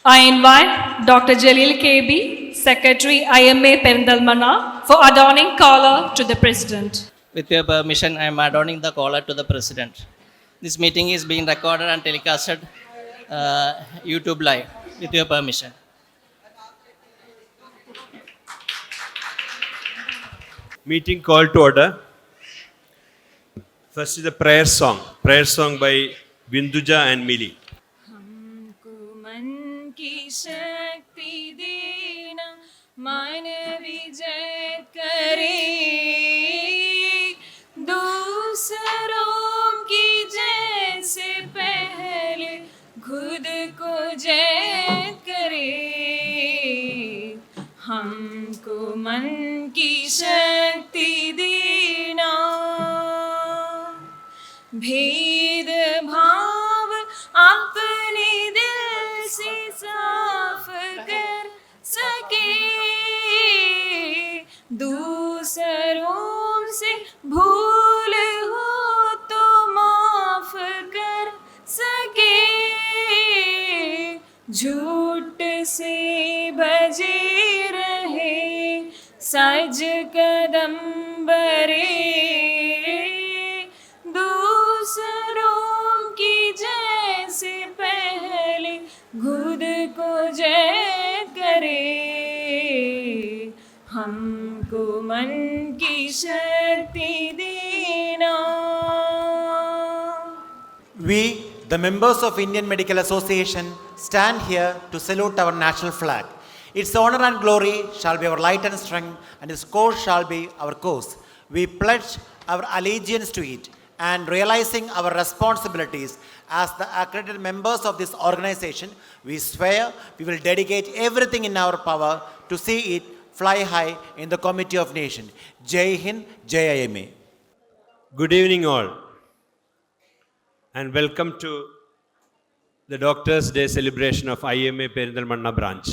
I invite Dr. Jalil KB, Secretary IMA Perindalmanna, for adorning collar to the President. With your permission, I am adorning the collar to the President. This meeting is being recorded and telecasted YouTube live. With your permission. Meeting called to order. First is the prayer song. Prayer song by Binduja and Mili. हमको मन की शक्ति देना मन विजय करे दूसरों की जय से पहले खुद को जय करे हमको मन की शक्ति देना भेद भाव अपने दिल से साफ कर सके दूसरों से भूल हो तो माफ कर सके झूठ से बजे रहे सज कदम बरे दूसरों की जय से पहले खुद को जय करे हमको मन की शक्ति देना. We, the members of Indian Medical Association, stand here to salute our national flag. Its honor and glory shall be our light and strength, and its course shall be our course. We pledge our allegiance to it, and realizing our responsibilities as the accredited members of this organization, we swear we will dedicate everything in our power to see it fly high in the Committee of Nations. Jai Hind, Jai IMA. Good evening all, and welcome to the Doctors' Day celebration of IMA Perindalmanna branch.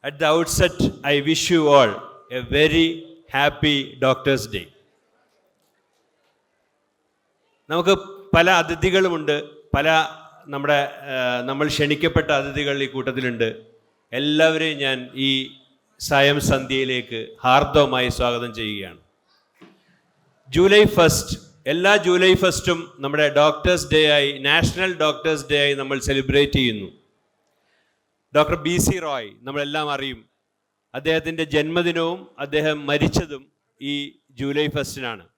At the outset, I wish you all a very happy Doctors' Day. നമുക്ക് പല അതിഥികളുമുണ്ട്, നമ്മൾ ക്ഷണിക്കപ്പെട്ട എല്ലാ ഈ കൂട്ടത്തിലുണ്ട്. എല്ലാവരെയും ഞാൻ ഈ സായം സന്ധ്യയിലേക്ക് ഹാർദവമായി സ്വാഗതം ചെയ്യുകയാണ്. ജൂലൈ 1 എല്ലാ ജൂലൈ 1 നമ്മുടെ ഡോക്ടേഴ്സ് ഡേ ആയി, നാഷണൽ ഡോക്ടേഴ്സ് ഡേ ആയി നമ്മൾ സെലിബ്രേറ്റ് ചെയ്യുന്നു. ഡോക്ടർ BC റോയ് നമ്മളെല്ലാം അറിയും. അദ്ദേഹത്തിൻ്റെ ജന്മദിനവും അദ്ദേഹം മരിച്ചതും ഈ ജൂലൈ 1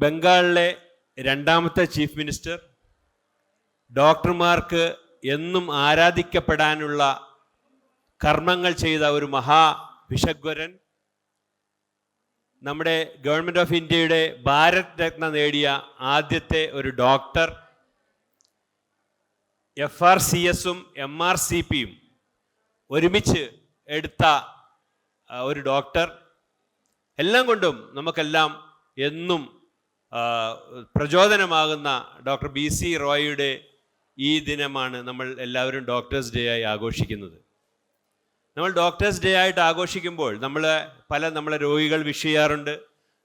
ബംഗാളിലെ രണ്ടാമത്തെ ചീഫ് മിനിസ്റ്റർ, ഡോക്ടർമാർക്ക് എന്നും ആരാധിക്കപ്പെടാനുള്ള കർമ്മങ്ങൾ ചെയ്ത ഒരു മഹാവിഷഗ്വരൻ, നമ്മുടെ ഗവൺമെൻറ് ഓഫ് ഇന്ത്യയുടെ ഭാരത് രത്ന നേടിയ ആദ്യത്തെ ഒരു ഡോക്ടർ, FRCSഉം MRCPയും ഒരുമിച്ച് എടുത്ത ഒരു ഡോക്ടർ, എല്ലാം കൊണ്ടും നമുക്കെല്ലാം എന്നും പ്രചോദനമാകുന്ന ഡോക്ടർ BC റോയിയുടെ ഈ ദിനമാണ് നമ്മൾ എല്ലാവരും ഡോക്ടേഴ്സ് ഡേ ആയി ആഘോഷിക്കുന്നത്. നമ്മൾ ഡോക്ടേഴ്സ് ഡേ ആയിട്ട് ആഘോഷിക്കുമ്പോൾ നമ്മളെ രോഗികൾ വിഷ് ചെയ്യാറുണ്ട്.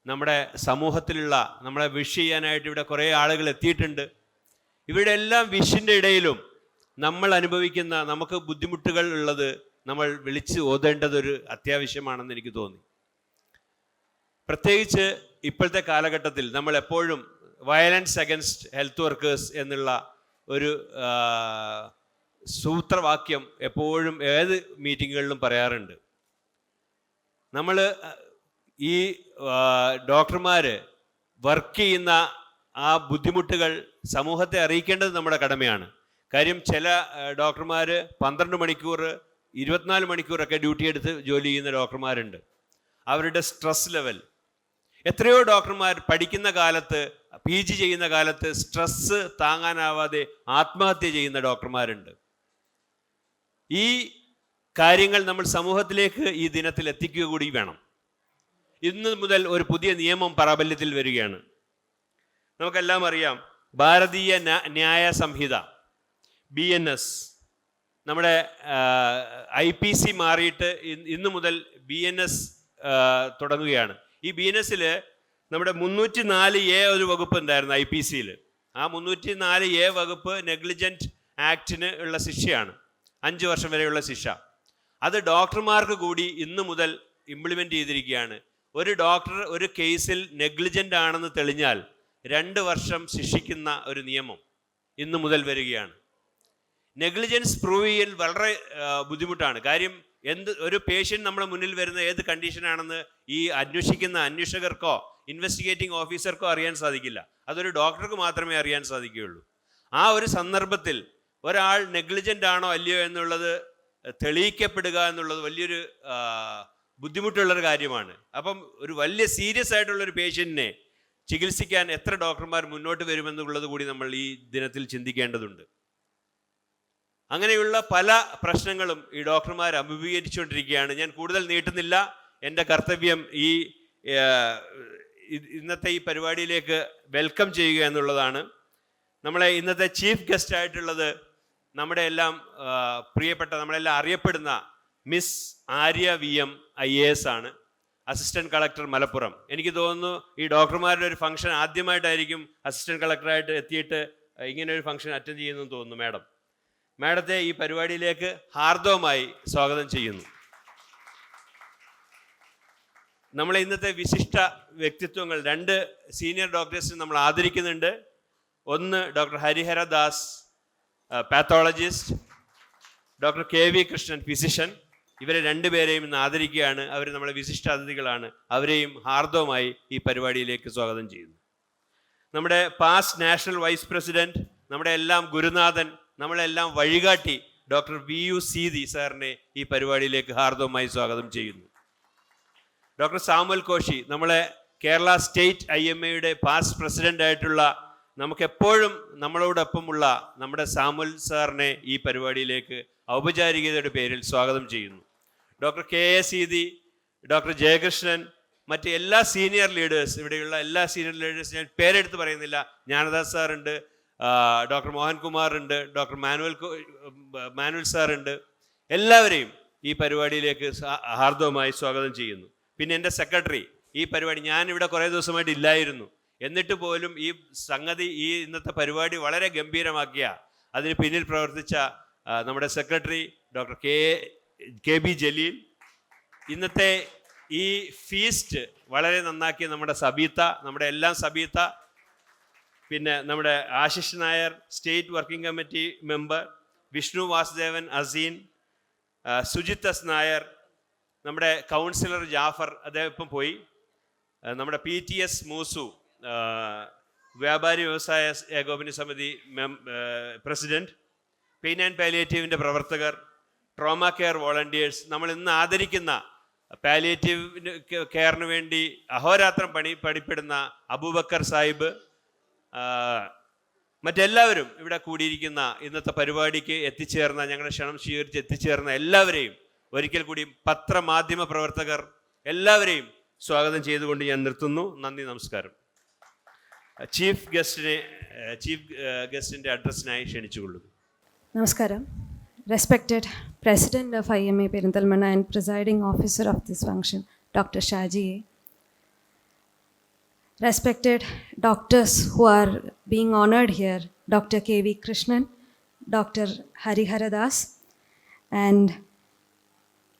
നമ്മുടെ സമൂഹത്തിലുള്ള നമ്മളെ വിഷ് ചെയ്യാനായിട്ട് ഇവിടെ കുറേ ആളുകൾ എത്തിയിട്ടുണ്ട്. ഇവരുടെ എല്ലാം വിഷിൻ്റെ ഇടയിലും നമ്മൾ അനുഭവിക്കുന്ന നമുക്ക് ബുദ്ധിമുട്ടുകൾ ഉള്ളത് നമ്മൾ വിളിച്ച് ഓതേണ്ടതൊരു അത്യാവശ്യമാണെന്ന് എനിക്ക് തോന്നി. പ്രത്യേകിച്ച് ഇപ്പോഴത്തെ കാലഘട്ടത്തിൽ നമ്മൾ എപ്പോഴും വയലൻസ് അഗൻസ്റ്റ് ഹെൽത്ത് വർക്കേഴ്സ് എന്നുള്ള ഒരു സൂത്രവാക്യം എപ്പോഴും ഏത് മീറ്റിങ്ങുകളിലും പറയാറുണ്ട്. നമ്മൾ ഈ ഡോക്ടർമാർ വർക്ക് ചെയ്യുന്ന ആ ബുദ്ധിമുട്ടുകൾ സമൂഹത്തെ അറിയിക്കേണ്ടത് നമ്മുടെ കടമയാണ്. കാര്യം ചില ഡോക്ടർമാർ 12 മണിക്കൂർ 24 മണിക്കൂറൊക്കെ ഡ്യൂട്ടി എടുത്ത് ജോലി ചെയ്യുന്ന ഡോക്ടർമാരുണ്ട്. അവരുടെ സ്ട്രെസ് ലെവൽ, എത്രയോ ഡോക്ടർമാർ പഠിക്കുന്ന കാലത്ത്, PG ചെയ്യുന്ന കാലത്ത് സ്ട്രെസ് താങ്ങാനാവാതെ ആത്മഹത്യ ചെയ്യുന്ന ഡോക്ടർമാരുണ്ട്. ഈ കാര്യങ്ങൾ നമ്മൾ സമൂഹത്തിലേക്ക് ഈ ദിനത്തിൽ എത്തിക്കുക കൂടി വേണം. ഇന്ന് മുതൽ ഒരു പുതിയ നിയമം പ്രാബല്യത്തിൽ വരികയാണ്. നമുക്കെല്ലാം അറിയാം, ഭാരതീയ ന്യായ സംഹിത BNS, നമ്മുടെ IPC മാറിയിട്ട് ഇന്ന് മുതൽ BNS തുടങ്ങുകയാണ്. ഈ BNSൽ നമ്മുടെ 304A ഒരു വകുപ്പ് ഉണ്ടായിരുന്നു IPCയിൽ. ആ 304A വകുപ്പ് നെഗ്ലിജൻറ്റ് ആക്ടിന് ഉള്ള ശിക്ഷയാണ്, 5 വർഷം വരെയുള്ള ശിക്ഷ. അത് ഡോക്ടർമാർക്ക് കൂടി ഇന്നു മുതൽ ഇംപ്ലിമെൻ്റ് ചെയ്തിരിക്കുകയാണ്. ഒരു ഡോക്ടർ ഒരു കേസിൽ നെഗ്ലിജൻ്റ് ആണെന്ന് തെളിഞ്ഞാൽ 2 വർഷം ശിക്ഷിക്കുന്ന ഒരു നിയമം ഇന്നു മുതൽ വരികയാണ്. നെഗ്ലിജൻസ് പ്രൂവ് ചെയ്യൽ വളരെ ബുദ്ധിമുട്ടാണ്. കാര്യം ഒരു പേഷ്യൻ്റ് നമ്മുടെ മുന്നിൽ വരുന്ന ഏത് കണ്ടീഷനാണെന്ന് ഈ അന്വേഷിക്കുന്ന അന്വേഷകർക്കോ ഇൻവെസ്റ്റിഗേറ്റിംഗ് ഓഫീസർക്കോ അറിയാൻ സാധിക്കില്ല. അതൊരു ഡോക്ടർക്ക് മാത്രമേ അറിയാൻ സാധിക്കുകയുള്ളൂ. ആ ഒരു സന്ദർഭത്തിൽ ഒരാൾ നെഗ്ലിജൻ്റ് ആണോ അല്ലയോ എന്നുള്ളത് തെളിയിക്കപ്പെടുക എന്നുള്ളത് വലിയൊരു ബുദ്ധിമുട്ടുള്ളൊരു കാര്യമാണ്. അപ്പം ഒരു വലിയ സീരിയസ് ആയിട്ടുള്ളൊരു പേഷ്യൻറ്റിനെ ചികിത്സിക്കാൻ എത്ര ഡോക്ടർമാർ മുന്നോട്ട് വരുമെന്നുള്ളത് കൂടി നമ്മൾ ഈ ദിനത്തിൽ ചിന്തിക്കേണ്ടതുണ്ട്. അങ്ങനെയുള്ള പല പ്രശ്നങ്ങളും ഈ ഡോക്ടർമാർ അഭിമുഖീകരിച്ചുകൊണ്ടിരിക്കുകയാണ്. ഞാൻ കൂടുതൽ നീട്ടുന്നില്ല. എൻ്റെ കർത്തവ്യം ഇന്നത്തെ ഈ പരിപാടിയിലേക്ക് വെൽക്കം ചെയ്യുക എന്നുള്ളതാണ്. നമ്മളെ ഇന്നത്തെ ചീഫ് ഗസ്റ്റ് ആയിട്ടുള്ളത് നമ്മുടെ എല്ലാം പ്രിയപ്പെട്ട, നമ്മളെല്ലാം അറിയപ്പെടുന്ന മിസ് ആര്യ VM IAS ആണ്, അസിസ്റ്റൻറ്റ് കളക്ടർ മലപ്പുറം. എനിക്ക് തോന്നുന്നു ഈ ഡോക്ടർമാരുടെ ഒരു ഫംഗ്ഷൻ ആദ്യമായിട്ടായിരിക്കും അസിസ്റ്റൻറ്റ് കളക്ടറായിട്ട് എത്തിയിട്ട് ഇങ്ങനെ ഒരു ഫംഗ്ഷൻ അറ്റൻഡ് ചെയ്യുന്നെന്ന് തോന്നുന്നു. മാഡത്തെ ഈ പരിപാടിയിലേക്ക് ഹാർദവമായി സ്വാഗതം ചെയ്യുന്നു. നമ്മളെ ഇന്നത്തെ വിശിഷ്ട വ്യക്തിത്വങ്ങൾ 2 സീനിയർ ഡോക്ടേഴ്സിനെ നമ്മൾ ആദരിക്കുന്നുണ്ട്. ഒന്ന് doctor Harihara Das, pathologist, doctor KV Krishnan, physician. ഇവരെ 2 പേരെയും ഇന്ന് ആദരിക്കുകയാണ്. അവർ നമ്മളെ വിശിഷ്ട അതിഥികളാണ്. അവരെയും ഹാർദവമായി ഈ പരിപാടിയിലേക്ക് സ്വാഗതം ചെയ്യുന്നു. നമ്മുടെ പാസ്റ്റ് നാഷണൽ വൈസ് പ്രസിഡന്റ്, നമ്മുടെ എല്ലാം ഗുരുനാഥൻ, നമ്മളെല്ലാം വഴികാട്ടി ഡോക്ടർ VU സീതി സാറിനെ ഈ പരിപാടിയിലേക്ക് ഹാർദവമായി സ്വാഗതം ചെയ്യുന്നു. ഡോക്ടർ സാമുൽ കോശി, നമ്മളെ കേരള സ്റ്റേറ്റ് IMAയുടെ പാസ്റ്റ് പ്രസിഡന്റ് ആയിട്ടുള്ള, നമുക്കെപ്പോഴും നമ്മളോടൊപ്പമുള്ള നമ്മുടെ സാമുൽ സാറിനെ ഈ പരിപാടിയിലേക്ക് ഔപചാരികതയുടെ പേരിൽ സ്വാഗതം ചെയ്യുന്നു. Doctor KA Seethi, doctor Jayakrishnan, മറ്റ് എല്ലാ സീനിയർ ലീഡേഴ്സ്, ഇവിടെയുള്ള എല്ലാ സീനിയർ ലീഡേഴ്സ് ഞാൻ പേരെടുത്ത് പറയുന്നില്ല. ജ്ഞാനദാസ് സാറുണ്ട്, ഡോക്ടർ മോഹൻകുമാർ ഉണ്ട്, ഡോക്ടർ മാനുവൽ സാറുണ്ട്. എല്ലാവരെയും ഈ പരിപാടിയിലേക്ക് ഹാർദവമായി സ്വാഗതം ചെയ്യുന്നു. പിന്നെ എൻ്റെ സെക്രട്ടറി, ഈ പരിപാടി ഞാനിവിടെ കുറേ ദിവസമായിട്ട് ഇല്ലായിരുന്നു, എന്നിട്ട് പോലും ഈ സംഗതി, ഈ ഇന്നത്തെ പരിപാടി വളരെ ഗംഭീരമാക്കിയ അതിന് പിന്നിൽ പ്രവർത്തിച്ച നമ്മുടെ സെക്രട്ടറി ഡോക്ടർ KB ജലീൽ, ഇന്നത്തെ ഈ ഫീസ്റ്റ് വളരെ നന്നാക്കിയ നമ്മുടെ സബീത്ത, നമ്മുടെ എല്ലാം സബീത്ത, പിന്നെ നമ്മുടെ Ashish Nair, state working committee member, Vishnu Vasudevan Aseen, Sujith S Nair, നമ്മുടെ കൗൺസിലർ ജാഫർ, അദ്ദേഹം ഇപ്പം പോയി, നമ്മുടെ PTS മൂസു, വ്യാപാരി വ്യവസായ ഏകോപന സമിതി പ്രസിഡന്റ്, പെയിൻ ആൻഡ് പാലിയേറ്റീവിൻ്റെ പ്രവർത്തകർ, ട്രോമ കെയർ വോളണ്ടിയേഴ്സ്, നമ്മൾ ഇന്ന് ആദരിക്കുന്ന പാലിയേറ്റീവ് കെയറിന് വേണ്ടി അഹോരാത്രം പണിപ്പെടുന്ന അബൂബക്കർ സാഹിബ്, മറ്റെല്ലാവരും ഇവിടെ കൂടിയിരിക്കുന്ന ഇന്നത്തെ പരിപാടിക്ക് എത്തിച്ചേർന്ന, ഞങ്ങളുടെ ക്ഷണം സ്വീകരിച്ച് എത്തിച്ചേർന്ന എല്ലാവരെയും ഒരിക്കൽ കൂടി പത്രമാധ്യമ പ്രവർത്തകർ എല്ലാവരെയും സ്വാഗതം ചെയ്തുകൊണ്ട് ഞാൻ നിർത്തുന്നു. നന്ദി, നമസ്കാരം. Chief ഗസ്റ്റിൻ്റെ അഡ്രസ്സിനായി ക്ഷണിച്ചുകൊള്ളുന്നു. Namaskaram. Respected President of IMA Perinthalmanna and Presiding Officer of this function, Dr. Shaji A. Respected doctors who are being honored here, Dr. KV Krishnan, Dr. Harihara Das, and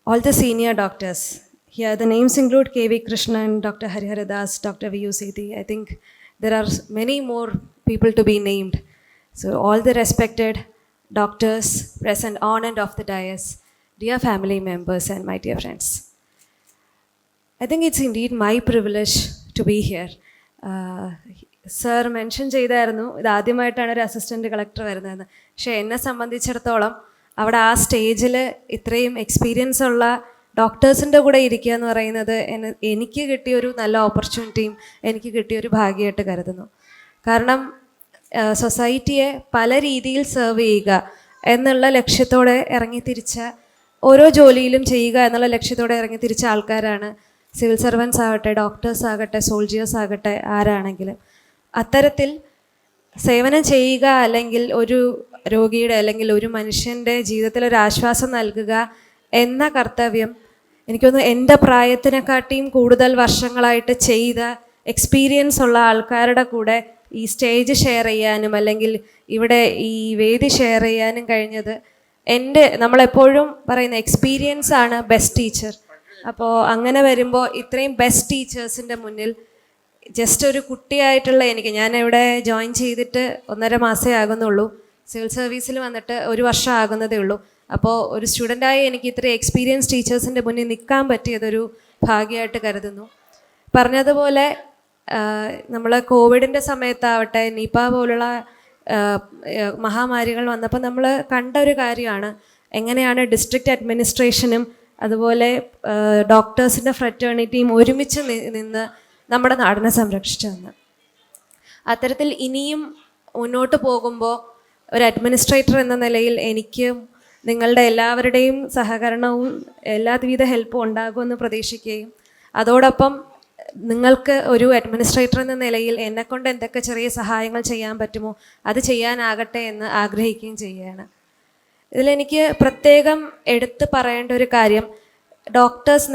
all the senior doctors. Here the names include KV Krishnan, Dr. Harihara Das, Dr. VU Sethi. I think there are many more people to be named. So all the respected doctors present on and off the dais, dear family members and my dear friends. I think it's indeed my privilege to be here. Sir mention ചെയ്തായിരുന്നു ഇത് ആദ്യമായിട്ടാണ് ഒരു assistant collector വരുന്നതെന്ന്. പക്ഷേ എന്നെ സംബന്ധിച്ചിടത്തോളം അവിടെ ആ സ്റ്റേജിൽ ഇത്രയും എക്സ്പീരിയൻസ് ഉള്ള ഡോക്ടേഴ്സിൻ്റെ കൂടെ ഇരിക്കുക എന്ന് പറയുന്നത് എനിക്ക് കിട്ടിയൊരു നല്ല ഓപ്പർച്യൂണിറ്റിയും എനിക്ക് കിട്ടിയൊരു ഭാഗ്യമായിട്ട് കരുതുന്നു. കാരണം സൊസൈറ്റിയെ പല രീതിയിൽ സെർവ് ചെയ്യുക എന്നുള്ള ലക്ഷ്യത്തോടെ ഇറങ്ങിത്തിരിച്ച, ഓരോ ജോലിയിലും ചെയ്യുക എന്നുള്ള ലക്ഷ്യത്തോടെ ഇറങ്ങിത്തിരിച്ച ആൾക്കാരാണ് സിവിൽ സർവൻസ് ആകട്ടെ, ഡോക്ടേഴ്സ് ആകട്ടെ, സോൾജിയേഴ്സ് ആകട്ടെ, ആരാണെങ്കിലും. അത്തരത്തിൽ സേവനം ചെയ്യുക, അല്ലെങ്കിൽ ഒരു രോഗിയുടെ അല്ലെങ്കിൽ ഒരു മനുഷ്യൻ്റെ ജീവിതത്തിൽ ഒരു ആശ്വാസം നൽകുക എന്ന കർത്തവ്യം എനിക്കൊന്ന് എൻ്റെ പ്രായത്തിനെക്കാട്ടിയും കൂടുതൽ വർഷങ്ങളായിട്ട് ചെയ്ത എക്സ്പീരിയൻസ് ഉള്ള ആൾക്കാരുടെ കൂടെ ഈ സ്റ്റേജ് ഷെയർ ചെയ്യാനും അല്ലെങ്കിൽ ഇവിടെ ഈ വേദി ഷെയർ ചെയ്യാനും കഴിഞ്ഞത് നമ്മളെപ്പോഴും പറയുന്ന എക്സ്പീരിയൻസ് ആണ് ബെസ്റ്റ് ടീച്ചർ. അപ്പോൾ അങ്ങനെ വരുമ്പോൾ ഇത്രയും ബെസ്റ്റ് ടീച്ചേഴ്സിൻ്റെ മുന്നിൽ ജസ്റ്റ് ഒരു കുട്ടിയായിട്ടുള്ള ഞാൻ ഇവിടെ ജോയിൻ ചെയ്തിട്ട് 1.5 മാസമേ ആകുന്നുള്ളൂ. സിവിൽ സർവീസിൽ വന്നിട്ട് 1 വർഷം ആകുന്നതേ ഉള്ളൂ. അപ്പോൾ ഒരു സ്റ്റുഡൻ്റായി എനിക്ക് ഇത്രയും എക്സ്പീരിയൻസ് ടീച്ചേഴ്സിൻ്റെ മുന്നിൽ നിൽക്കാൻ പറ്റിയതൊരു ഭാഗ്യമായിട്ട് കരുതുന്നു. പറഞ്ഞതുപോലെ നമ്മൾ കോവിഡിൻ്റെ സമയത്താവട്ടെ, നിപ പോലുള്ള മഹാമാരികൾ വന്നപ്പോൾ നമ്മൾ കണ്ട ഒരു കാര്യമാണ് എങ്ങനെയാണ് ഡിസ്ട്രിക്റ്റ് അഡ്മിനിസ്ട്രേഷനും അതുപോലെ ഡോക്ടേഴ്സിൻ്റെ ഫ്രറ്റേണിറ്റിയും ഒരുമിച്ച് നിന്ന് നമ്മുടെ നാടിനെ സംരക്ഷിച്ചതെന്ന്. അത്തരത്തിൽ ഇനിയും മുന്നോട്ട് പോകുമ്പോൾ ഒരു അഡ്മിനിസ്ട്രേറ്റർ എന്ന നിലയിൽ എനിക്കും നിങ്ങളുടെ എല്ലാവരുടെയും സഹകരണവും എല്ലാവിധ ഹെൽപ്പും ഉണ്ടാകുമെന്ന് പ്രതീക്ഷിക്കുകയും അതോടൊപ്പം നിങ്ങൾക്ക് ഒരു അഡ്മിനിസ്ട്രേറ്റർ എന്ന നിലയിൽ എന്നെക്കൊണ്ട് എന്തൊക്കെ ചെറിയ സഹായങ്ങൾ ചെയ്യാൻ പറ്റുമോ അത് ചെയ്യാനാകട്ടെ എന്ന് ആഗ്രഹിക്കുകയും ചെയ്യുകയാണ്. ഇതിലെനിക്ക് പ്രത്യേകം എടുത്ത് പറയേണ്ട ഒരു കാര്യം, ഡോക്ടേഴ്സ്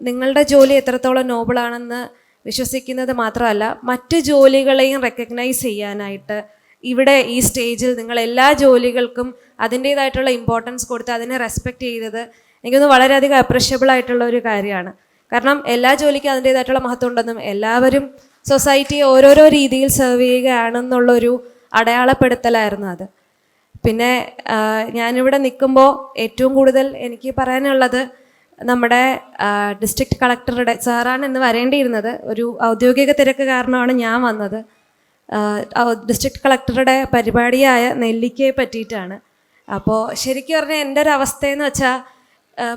നിങ്ങളുടെ ജോലി എത്രത്തോളം നോബിളാണെന്ന് വിശ്വസിക്കുന്നത് മാത്രമല്ല, മറ്റ് ജോലികളെയും റെക്കഗ്നൈസ് ചെയ്യാനായിട്ട് ഇവിടെ ഈ സ്റ്റേജിൽ നിങ്ങൾ എല്ലാ ജോലികൾക്കും അതിൻ്റേതായിട്ടുള്ള ഇമ്പോർട്ടൻസ് കൊടുത്ത് അതിനെ റെസ്പെക്റ്റ് ചെയ്തത് എനിക്കൊന്ന് വളരെയധികം അപ്രീഷ്യബിൾ ആയിട്ടുള്ള ഒരു കാര്യമാണ്. കാരണം എല്ലാ ജോലിക്കും അതിൻ്റേതായിട്ടുള്ള മഹത്വം ഉണ്ടെന്നും എല്ലാവരും സൊസൈറ്റിയെ ഓരോരോ രീതിയിൽ സെർവ് ചെയ്യുകയാണെന്നുള്ളൊരു അടയാളപ്പെടുത്തലായിരുന്നു അത്. പിന്നെ ഞാനിവിടെ നിൽക്കുമ്പോൾ ഏറ്റവും കൂടുതൽ എനിക്ക് പറയാനുള്ളത് നമ്മുടെ ഡിസ്ട്രിക്ട് കളക്ടറുടെ സാറാണ് ഇന്ന് വരേണ്ടിയിരുന്നത്. ഒരു ഔദ്യോഗിക തിരക്ക് കാരണമാണ് ഞാൻ വന്നത്. ഡിസ്ട്രിക്ട് കളക്ടറുടെ പരിപാടിയായ നെല്ലിക്കയെ പറ്റിയിട്ടാണ്. അപ്പോൾ ശരിക്കും പറഞ്ഞാൽ എൻ്റെ ഒരു അവസ്ഥയെന്ന് വെച്ചാൽ,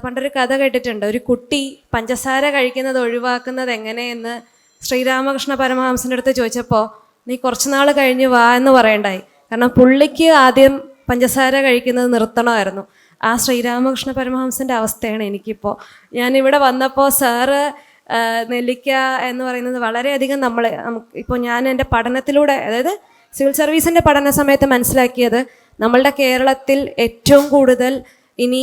പണ്ടൊരു കഥ കേട്ടിട്ടുണ്ട്, ഒരു കുട്ടി പഞ്ചസാര കഴിക്കുന്നത് ഒഴിവാക്കുന്നത് എങ്ങനെയെന്ന് ശ്രീരാമകൃഷ്ണ പരമഹംസൻ്റെ അടുത്ത് ചോദിച്ചപ്പോൾ നീ കുറച്ച് നാൾ കഴിഞ്ഞ് വാ എന്ന് പറയണ്ടായി. കാരണം പുള്ളിക്ക് ആദ്യം പഞ്ചസാര കഴിക്കുന്നത് നിർത്തണമായിരുന്നു. ആ ശ്രീരാമകൃഷ്ണ പരമഹംസൻ്റെ അവസ്ഥയാണ് എനിക്കിപ്പോൾ. ഞാനിവിടെ വന്നപ്പോൾ സാറ് നെല്ലിക്ക എന്ന് പറയുന്നത് വളരെയധികം ഇപ്പോൾ ഞാൻ എൻ്റെ പഠനത്തിലൂടെ, അതായത് സിവിൽ സർവീസിൻ്റെ പഠന സമയത്ത് മനസ്സിലാക്കിയത്, നമ്മളുടെ കേരളത്തിൽ ഏറ്റവും കൂടുതൽ ഇനി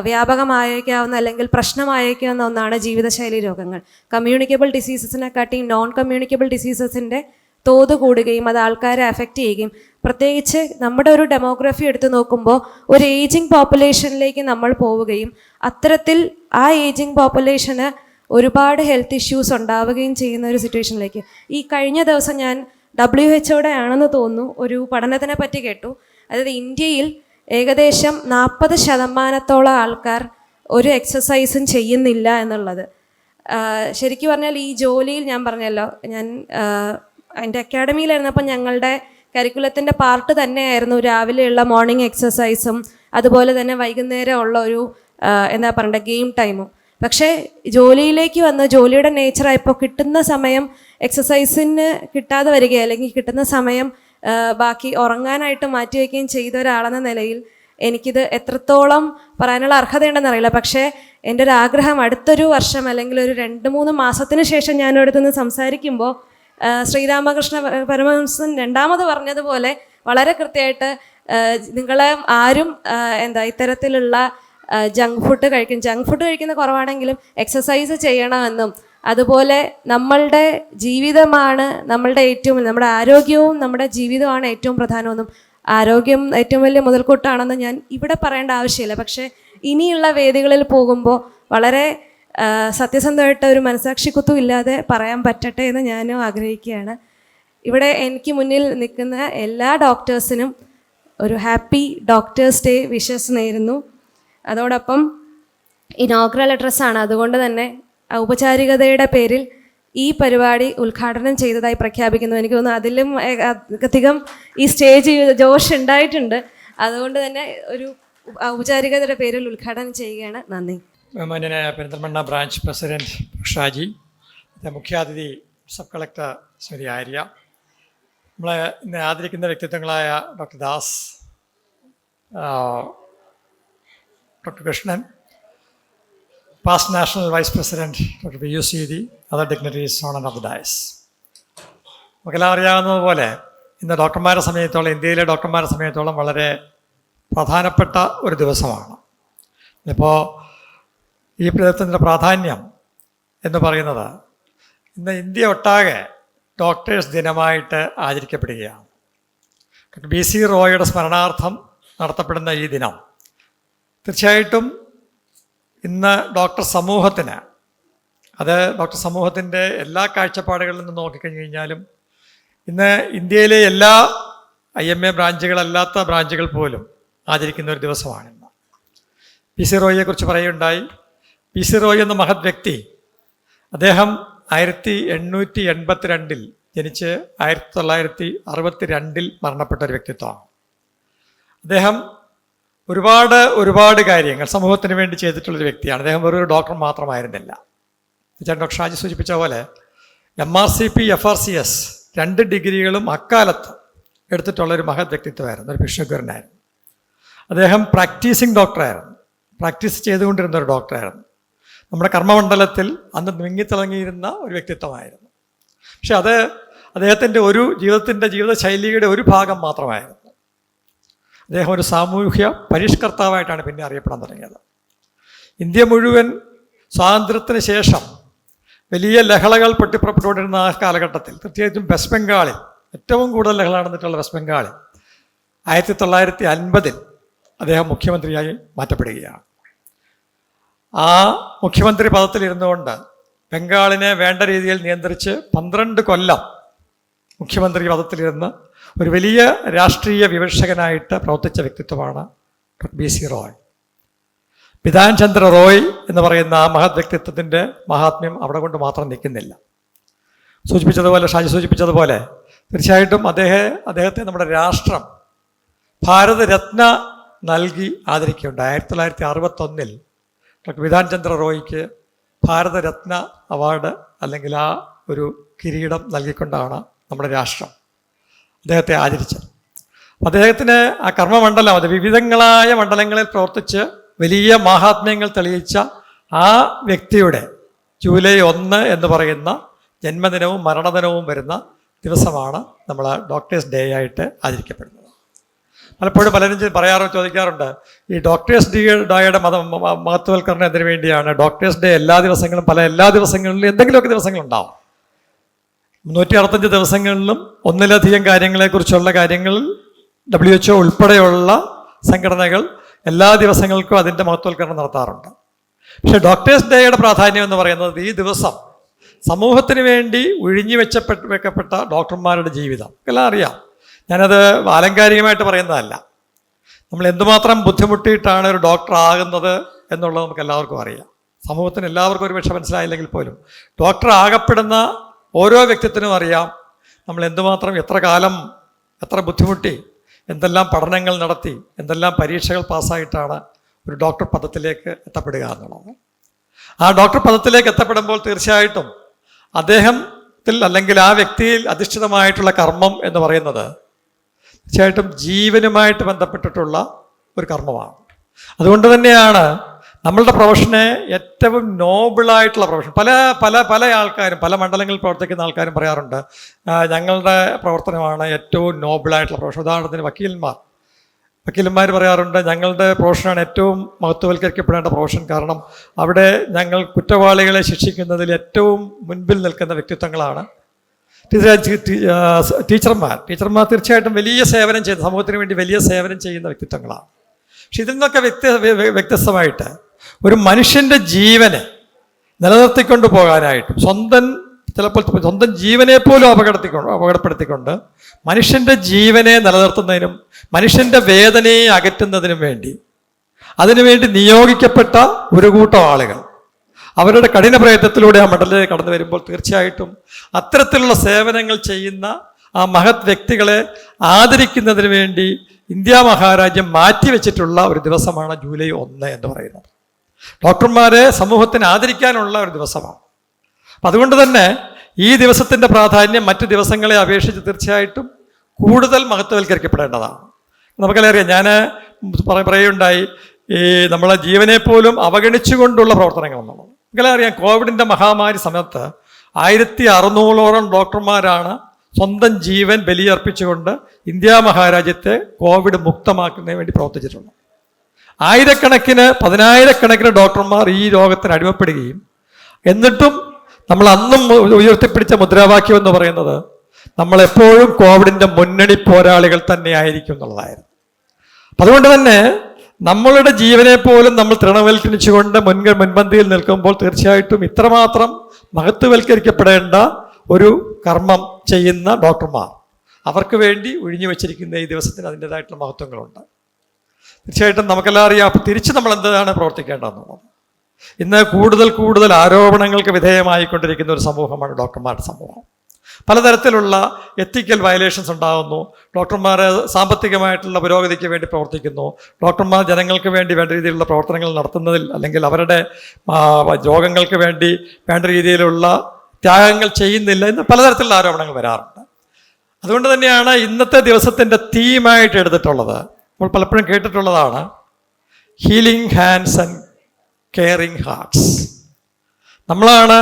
വ്യാപകമായേക്കാവുന്ന അല്ലെങ്കിൽ പ്രശ്നമായേക്കാവുന്ന ഒന്നാണ് ജീവിതശൈലി രോഗങ്ങൾ. കമ്മ്യൂണിക്കബിൾ ഡിസീസസിനെക്കാട്ടിയും നോൺ കമ്മ്യൂണിക്കബിൾ ഡിസീസസിൻ്റെ തോത് കൂടുകയും അത് ആൾക്കാരെ അഫക്റ്റ് ചെയ്യുകയും, പ്രത്യേകിച്ച് നമ്മുടെ ഒരു ഡെമോഗ്രഫി എടുത്ത് നോക്കുമ്പോൾ ഒരു ഏജിങ് പോപ്പുലേഷനിലേക്ക് നമ്മൾ പോവുകയും അത്തരത്തിൽ ആ ഏജിങ് പോപ്പുലേഷന് ഒരുപാട് ഹെൽത്ത് ഇഷ്യൂസ് ഉണ്ടാവുകയും ചെയ്യുന്ന ഒരു സിറ്റുവേഷനിലേക്ക്. ഈ കഴിഞ്ഞ ദിവസം ഞാൻ WHO ആണെന്ന് തോന്നുന്നു ഒരു പഠനത്തിനെ പറ്റി കേട്ടു. അതായത് ഇന്ത്യയിൽ ഏകദേശം 40% ആൾക്കാർ ഒരു എക്സസൈസും ചെയ്യുന്നില്ല എന്നുള്ളത്. ശരിക്കും പറഞ്ഞാൽ ഈ ജോലിയിൽ ഞാൻ പറഞ്ഞല്ലോ, ഞാൻ എൻ്റെ അക്കാഡമിയിലായിരുന്നപ്പോൾ ഞങ്ങളുടെ കരിക്കുലത്തിൻ്റെ പാർട്ട് തന്നെയായിരുന്നു രാവിലെയുള്ള മോർണിംഗ് എക്സസൈസും അതുപോലെ തന്നെ വൈകുന്നേരം ഉള്ള ഒരു എന്താ പറയണ്ടേ ഗെയിം ടൈമും. പക്ഷേ ജോലിയിലേക്ക് വന്ന് ജോലിയുടെ നേച്ചറായപ്പോൾ കിട്ടുന്ന സമയം എക്സസൈസിന് കിട്ടാതെ വരികയോ അല്ലെങ്കിൽ കിട്ടുന്ന സമയം ബാക്കി ഉറങ്ങാനായിട്ട് മാറ്റിവെക്കുകയും ചെയ്ത ഒരാളെന്ന നിലയിൽ എനിക്കിത് എത്രത്തോളം പറയാനുള്ള അർഹതയുണ്ടെന്ന് അറിയില്ല. പക്ഷേ എൻ്റെ ഒരു ആഗ്രഹം അടുത്തൊരു വർഷം അല്ലെങ്കിൽ ഒരു 2-3 മാസത്തിന് ശേഷം ഞാനിവിടുന്ന് സംസാരിക്കുമ്പോൾ ശ്രീരാമകൃഷ്ണ പരമഹംസൻ രണ്ടാമത് പറഞ്ഞതുപോലെ വളരെ കൃത്യമായിട്ട് നിങ്ങളെ ആരും ഇത്തരത്തിലുള്ള ജങ്ക് ഫുഡ് കഴിക്കുന്ന കുറവാണെങ്കിലും എക്സസൈസ് ചെയ്യണമെന്നും അതുപോലെ നമ്മളുടെ ജീവിതമാണ് നമ്മുടെ ആരോഗ്യവും നമ്മുടെ ജീവിതമാണ് ഏറ്റവും പ്രധാനമെന്നും ആരോഗ്യം ഏറ്റവും വലിയ മുതൽക്കൂട്ടാണെന്ന് ഞാൻ ഇവിടെ പറയേണ്ട ആവശ്യമില്ല. പക്ഷേ ഇനിയുള്ള വേദികളിൽ പോകുമ്പോൾ വളരെ സത്യസന്ധമായിട്ട് ഒരു മനസാക്ഷിക്കുത്തും ഇല്ലാതെ പറയാൻ പറ്റട്ടെ എന്ന് ഞാനും ആഗ്രഹിക്കുകയാണ്. ഇവിടെ എനിക്ക് മുന്നിൽ നിൽക്കുന്ന എല്ലാ ഡോക്ടേഴ്സിനും ഒരു ഹാപ്പി ഡോക്ടേഴ്സ് ഡേ വിഷസ് നേരുന്നു. അതോടൊപ്പം ഇനോഗ്രൽ അഡ്രസ്സാണ്, അതുകൊണ്ട് തന്നെ ഔപചാരികതയുടെ പേരിൽ ഈ പരിപാടി ഉദ്ഘാടനം ചെയ്തതായി പ്രഖ്യാപിക്കുന്നു. എനിക്ക് തോന്നുന്നു അതിലും അധികം ഈ സ്റ്റേജ് ജോഷ് ഉണ്ടായിട്ടുണ്ട്. അതുകൊണ്ട് തന്നെ ഒരു ഔപചാരികതയുടെ പേരിൽ ഉദ്ഘാടനം ചെയ്യുകയാണ്. നന്ദി. ബഹുമാന്യനായ പെരിന്തൽമണ്ണ ബ്രാഞ്ച് പ്രസിഡന്റ് ഷാജി, മുഖ്യാതിഥി സബ് കളക്ടർ ശ്രീ ആര്യ, നമ്മളെ ഇന്ന് ആദരിക്കുന്ന വ്യക്തിത്വങ്ങളായ doctor Das, doctor Krishnan, past national vice president doctor PU Seethi, other dignitaries on and off the dais. നമുക്കെല്ലാം അറിയാവുന്നതുപോലെ ഇന്ന് ഡോക്ടർമാരെ സംബന്ധിച്ചിടത്തോളം, ഇന്ത്യയിലെ ഡോക്ടർമാരെ സംബന്ധിച്ചിടത്തോളം വളരെ പ്രധാനപ്പെട്ട ഒരു ദിവസമാണ്. ഇപ്പോൾ ഈ പ്രദേശത്തിൻ്റെ പ്രാധാന്യം എന്ന് പറയുന്നത്, ഇന്ന് ഇന്ത്യ ഒട്ടാകെ ഡോക്ടേഴ്സ് ദിനമായിട്ട് ആചരിക്കപ്പെടുകയാണ്. BC റോയിയുടെ സ്മരണാർത്ഥം നടത്തപ്പെടുന്ന ഈ ദിനം തീർച്ചയായിട്ടും ഇന്ന് ഡോക്ടർ സമൂഹത്തിന്, അത് ഡോക്ടർ സമൂഹത്തിൻ്റെ എല്ലാ കാഴ്ചപ്പാടുകളിൽ നിന്ന് നോക്കിക്കഴിഞ്ഞു കഴിഞ്ഞാലും ഇന്ന് ഇന്ത്യയിലെ എല്ലാ IMA ബ്രാഞ്ചുകളല്ലാത്ത ബ്രാഞ്ചുകൾ പോലും ആചരിക്കുന്ന ഒരു ദിവസമാണിന്ന്. PC റോയിയെക്കുറിച്ച് പറയുകയുണ്ടായി. PC റോയ് എന്ന മഹത് വ്യക്തി, അദ്ദേഹം 1882 ജനിച്ച് 1962 മരണപ്പെട്ട ഒരു വ്യക്തിത്വമാണ്. അദ്ദേഹം ഒരുപാട് കാര്യങ്ങൾ സമൂഹത്തിന് വേണ്ടി ചെയ്തിട്ടുള്ളൊരു വ്യക്തിയാണ്. അദ്ദേഹം വെറൊരു ഡോക്ടർ മാത്രമായിരുന്നില്ല. ഡോക്ടർ ഷാജി സൂചിപ്പിച്ച പോലെ MRCP FRCS 2 ഡിഗ്രികളും അക്കാലത്ത് എടുത്തിട്ടുള്ളൊരു മഹത് വ്യക്തിത്വമായിരുന്നു, ഒരു ഭിക്ഷുക്കരനായിരുന്നു. അദ്ദേഹം പ്രാക്ടീസിങ് ഡോക്ടറായിരുന്നു, പ്രാക്ടീസ് ചെയ്തുകൊണ്ടിരുന്ന ഒരു ഡോക്ടറായിരുന്നു. നമ്മുടെ കർമ്മമണ്ഡലത്തിൽ അന്ന് മിങ്ങിത്തിളങ്ങിയിരുന്ന ഒരു വ്യക്തിത്വമായിരുന്നു. പക്ഷെ അത് അദ്ദേഹത്തിൻ്റെ ജീവിതശൈലിയുടെ ഒരു ഭാഗം മാത്രമായിരുന്നു. അദ്ദേഹം ഒരു സാമൂഹ്യ പരിഷ്കർത്താവായിട്ടാണ് പിന്നെ അറിയപ്പെടാൻ തുടങ്ങിയത്. ഇന്ത്യ മുഴുവൻ സ്വാതന്ത്ര്യത്തിന് ശേഷം വലിയ ലഹളകൾ പൊട്ടിപ്പുറപ്പെട്ടുകൊണ്ടിരുന്ന ആ കാലഘട്ടത്തിൽ, പ്രത്യേകിച്ചും വെസ്റ്റ് ബംഗാളിൽ ഏറ്റവും കൂടുതൽ ലഹള നടന്നിട്ടുള്ള വെസ്റ്റ് ബംഗാളിൽ 1950 അദ്ദേഹം മുഖ്യമന്ത്രിയായി മാറ്റപ്പെടുകയാണ്. ആ മുഖ്യമന്ത്രി പദത്തിലിരുന്നുകൊണ്ട് ബംഗാളിനെ വേണ്ട രീതിയിൽ നിയന്ത്രിച്ച് 12 കൊല്ലം മുഖ്യമന്ത്രി പദത്തിലിരുന്ന് ഒരു വലിയ രാഷ്ട്രീയ വിമർശകനായിട്ട് പ്രവർത്തിച്ച വ്യക്തിത്വമാണ് BC റോയ്. ബിധാൻ ചന്ദ്ര റോയ് എന്ന് പറയുന്ന ആ മഹത് വ്യക്തിത്വത്തിൻ്റെ മഹാത്മ്യം അവിടെ കൊണ്ട് മാത്രം നിൽക്കുന്നില്ല. ഷാജി സൂചിപ്പിച്ചതുപോലെ തീർച്ചയായിട്ടും അദ്ദേഹത്തെ നമ്മുടെ രാഷ്ട്രം ഭാരതരത്ന നൽകി ആദരിക്കുകയുണ്ടായി. 1961 ഡോക്ടർ ബിധാൻ ചന്ദ്ര റോയ്ക്ക് ഭാരതരത്ന അവാർഡ് അല്ലെങ്കിൽ ആ ഒരു കിരീടം നൽകിക്കൊണ്ടാണ് നമ്മുടെ രാഷ്ട്രം അദ്ദേഹത്തെ ആദരിച്ചത്. അദ്ദേഹത്തിന് ആ കർമ്മമണ്ഡലം, അത് വിവിധങ്ങളായ മണ്ഡലങ്ങളിൽ പ്രവർത്തിച്ച് വലിയ മഹാത്മ്യങ്ങൾ തെളിയിച്ച ആ വ്യക്തിയുടെ ജൂലൈ 1 എന്ന് പറയുന്ന ജന്മദിനവും മരണദിനവും വരുന്ന ദിവസമാണ് നമ്മൾ ഡോക്ടേഴ്സ് ഡേ ആയിട്ട് ആചരിക്കപ്പെടുന്നത്. പലപ്പോഴും പലരും ചോദിക്കാറുണ്ട്, ഈ ഡോക്ടേഴ്സ് ഡേയുടെ മഹത്വവൽക്കരണത്തിന് വേണ്ടിയാണ് ഡോക്ടേഴ്സ് ഡേ എല്ലാ ദിവസങ്ങളിലും എന്തെങ്കിലുമൊക്കെ ദിവസങ്ങളുണ്ടാവും. 365 ദിവസങ്ങളിലും ഒന്നിലധികം കാര്യങ്ങളെക്കുറിച്ചുള്ള കാര്യങ്ങളിൽ WHO ഉൾപ്പെടെയുള്ള സംഘടനകൾ എല്ലാ ദിവസങ്ങൾക്കും അതിൻ്റെ മഹത്വവൽക്കരണം നടത്താറുണ്ട്. പക്ഷേ ഡോക്ടേഴ്സ് ഡേയുടെ പ്രാധാന്യം എന്ന് പറയുന്നത് ഈ ദിവസം സമൂഹത്തിന് വേണ്ടി വെക്കപ്പെട്ട ഡോക്ടർമാരുടെ ജീവിതം എല്ലാം അറിയാം. ഞാനത് ആലങ്കാരികമായിട്ട് പറയുന്നതല്ല. നമ്മൾ എന്തുമാത്രം ബുദ്ധിമുട്ടിയിട്ടാണ് ഒരു ഡോക്ടർ ആകുന്നത് എന്നുള്ളത് നമുക്ക് എല്ലാവർക്കും അറിയാം. സമൂഹത്തിന് എല്ലാവർക്കും ഒരുപക്ഷെ മനസ്സിലായില്ലെങ്കിൽ പോലും ഡോക്ടർ ആകപ്പെടുന്ന ഓരോ വ്യക്തിത്വത്തിനും അറിയാം നമ്മൾ എന്തുമാത്രം എത്ര കാലം എത്ര ബുദ്ധിമുട്ടി, എന്തെല്ലാം പഠനങ്ങൾ നടത്തി, എന്തെല്ലാം പരീക്ഷകൾ പാസ്സായിട്ടാണ് ഒരു ഡോക്ടർ പദത്തിലേക്ക് എത്തപ്പെടുക എന്നുള്ളത്. ആ ഡോക്ടർ പദത്തിലേക്ക് എത്തപ്പെടുമ്പോൾ തീർച്ചയായിട്ടും അദ്ദേഹത്തിൽ അല്ലെങ്കിൽ ആ വ്യക്തിയിൽ അധിഷ്ഠിതമായിട്ടുള്ള കർമ്മം എന്ന് പറയുന്നത് തീർച്ചയായിട്ടും ജീവനുമായിട്ട് ബന്ധപ്പെട്ടിട്ടുള്ള ഒരു കർമ്മമാണ്. അതുകൊണ്ട് തന്നെയാണ് നമ്മളുടെ പ്രൊഫഷനെ ഏറ്റവും നോബിളായിട്ടുള്ള പ്രൊഫഷൻ. പല പല പല ആൾക്കാരും, പല മണ്ഡലങ്ങളിൽ പ്രവർത്തിക്കുന്ന ആൾക്കാരും പറയാറുണ്ട്, ഞങ്ങളുടെ പ്രവർത്തനമാണ് ഏറ്റവും നോബിളായിട്ടുള്ള പ്രൊഫഷൻ. ഉദാഹരണത്തിന് വക്കീലന്മാർ പറയാറുണ്ട്, ഞങ്ങളുടെ പ്രൊഫഷനാണ് ഏറ്റവും മഹത്വവൽക്കരിക്കപ്പെടേണ്ട പ്രൊഫഷൻ. കാരണം അവിടെ ഞങ്ങൾ കുറ്റവാളികളെ ശിക്ഷിക്കുന്നതിൽ ഏറ്റവും മുൻപിൽ നിൽക്കുന്ന വ്യക്തിത്വങ്ങളാണ്. ടീച്ചർമാർ തീർച്ചയായിട്ടും വലിയ സേവനം ചെയ്ത് സമൂഹത്തിന് വേണ്ടി വലിയ സേവനം ചെയ്യുന്ന വ്യക്തിത്വങ്ങളാണ്. പക്ഷെ ഇതിൽ നിന്നൊക്കെ വ്യത്യസ്തമായിട്ട് ഒരു മനുഷ്യൻ്റെ ജീവനെ നിലനിർത്തിക്കൊണ്ട് പോകാനായിട്ടും ചിലപ്പോൾ സ്വന്തം ജീവനെ പോലും അപകടപ്പെടുത്തിക്കൊണ്ട് മനുഷ്യൻ്റെ ജീവനെ നിലനിർത്തുന്നതിനും മനുഷ്യൻ്റെ വേദനയെ അകറ്റുന്നതിനും വേണ്ടി അതിനുവേണ്ടി നിയോഗിക്കപ്പെട്ട ഒരു കൂട്ടം ആളുകൾ അവരുടെ കഠിന പ്രയത്നത്തിലൂടെ ആ മണ്ഡലത്തിൽ കടന്നു വരുമ്പോൾ തീർച്ചയായിട്ടും അത്തരത്തിലുള്ള സേവനങ്ങൾ ചെയ്യുന്ന ആ മഹത് വ്യക്തികളെ ആദരിക്കുന്നതിന് വേണ്ടി ഇന്ത്യ മഹാരാജ്യം മാറ്റിവെച്ചിട്ടുള്ള ഒരു ദിവസമാണ് ജൂലൈ 1 എന്ന് പറയുന്നത്. ഡോക്ടർമാരെ സമൂഹത്തിന് ആദരിക്കാനുള്ള ഒരു ദിവസമാണ്. അപ്പം അതുകൊണ്ട് തന്നെ ഈ ദിവസത്തിൻ്റെ പ്രാധാന്യം മറ്റ് ദിവസങ്ങളെ അപേക്ഷിച്ച് തീർച്ചയായിട്ടും കൂടുതൽ മഹത്വവൽക്കരിക്കപ്പെടേണ്ടതാണ്. നമുക്കെല്ലാം അറിയാം, ഞാൻ പറയുകയുണ്ടായി, ഈ നമ്മളെ ജീവനെ പോലും അവഗണിച്ചുകൊണ്ടുള്ള പ്രവർത്തനങ്ങൾ എന്നുള്ളത്. നമുക്കെല്ലാം അറിയാം, കോവിഡിൻ്റെ മഹാമാരി സമയത്ത് 1600ഓളം ഡോക്ടർമാരാണ് സ്വന്തം ജീവൻ ബലിയർപ്പിച്ചുകൊണ്ട് ഇന്ത്യ മഹാരാജ്യത്തെ കോവിഡ് മുക്തമാക്കുന്നതിന് വേണ്ടി പ്രവർത്തിച്ചിട്ടുണ്ട്. പതിനായിരക്കണക്കിന് ഡോക്ടർമാർ ഈ രോഗത്തിന് അടിമപ്പെടുകയും എന്നിട്ടും നമ്മൾ അന്നും ഉയർത്തിപ്പിടിച്ച മുദ്രാവാക്യം എന്ന് പറയുന്നത് നമ്മളെപ്പോഴും കോവിഡിൻ്റെ മുന്നണി പോരാളികൾ തന്നെ ആയിരിക്കും എന്നുള്ളതായിരുന്നു. അപ്പം അതുകൊണ്ട് തന്നെ നമ്മളുടെ ജീവനെ പോലും നമ്മൾ തൃണവൽക്കരിച്ചുകൊണ്ട് മുൻപന്തിയിൽ നിൽക്കുമ്പോൾ തീർച്ചയായിട്ടും ഇത്രമാത്രം മഹത്വവൽക്കരിക്കപ്പെടേണ്ട ഒരു കർമ്മം ചെയ്യുന്ന ഡോക്ടർമാർ, അവർക്ക് വേണ്ടി ഒഴിഞ്ഞു വെച്ചിരിക്കുന്ന ഈ ദിവസത്തിന് അതിൻ്റെതായിട്ടുള്ള മഹത്വങ്ങളുണ്ട്. തീർച്ചയായിട്ടും നമുക്കെല്ലാം അറിയാം. അപ്പം തിരിച്ച് നമ്മൾ എന്താണ് പ്രവർത്തിക്കേണ്ടതെന്നുള്ളത്. ഇന്ന് കൂടുതൽ ആരോപണങ്ങൾക്ക് വിധേയമായിക്കൊണ്ടിരിക്കുന്ന ഒരു സമൂഹമാണ് ഡോക്ടർമാരുടെ സമൂഹം. പലതരത്തിലുള്ള എത്തിക്കൽ വയലേഷൻസ് ഉണ്ടാകുന്നു. ഡോക്ടർമാർ സാമ്പത്തികമായിട്ടുള്ള പുരോഗതിക്ക് വേണ്ടി പ്രവർത്തിക്കുന്നു. ഡോക്ടർമാർ ജനങ്ങൾക്ക് വേണ്ടി വേണ്ട രീതിയിലുള്ള പ്രവർത്തനങ്ങൾ നടത്തുന്നതിൽ അല്ലെങ്കിൽ അവരുടെ രോഗങ്ങൾക്ക് വേണ്ടി വേണ്ട രീതിയിലുള്ള ത്യാഗങ്ങൾ ചെയ്യുന്നില്ല എന്ന് പലതരത്തിലുള്ള ആരോപണങ്ങൾ വരാറുണ്ട്. അതുകൊണ്ട് തന്നെയാണ് ഇന്നത്തെ ദിവസത്തിൻ്റെ തീമായിട്ട് എടുത്തിട്ടുള്ളത്. നമ്മൾ പലപ്പോഴും കേട്ടിട്ടുള്ളതാണ് healing hands and caring hearts. നമ്മളാണ്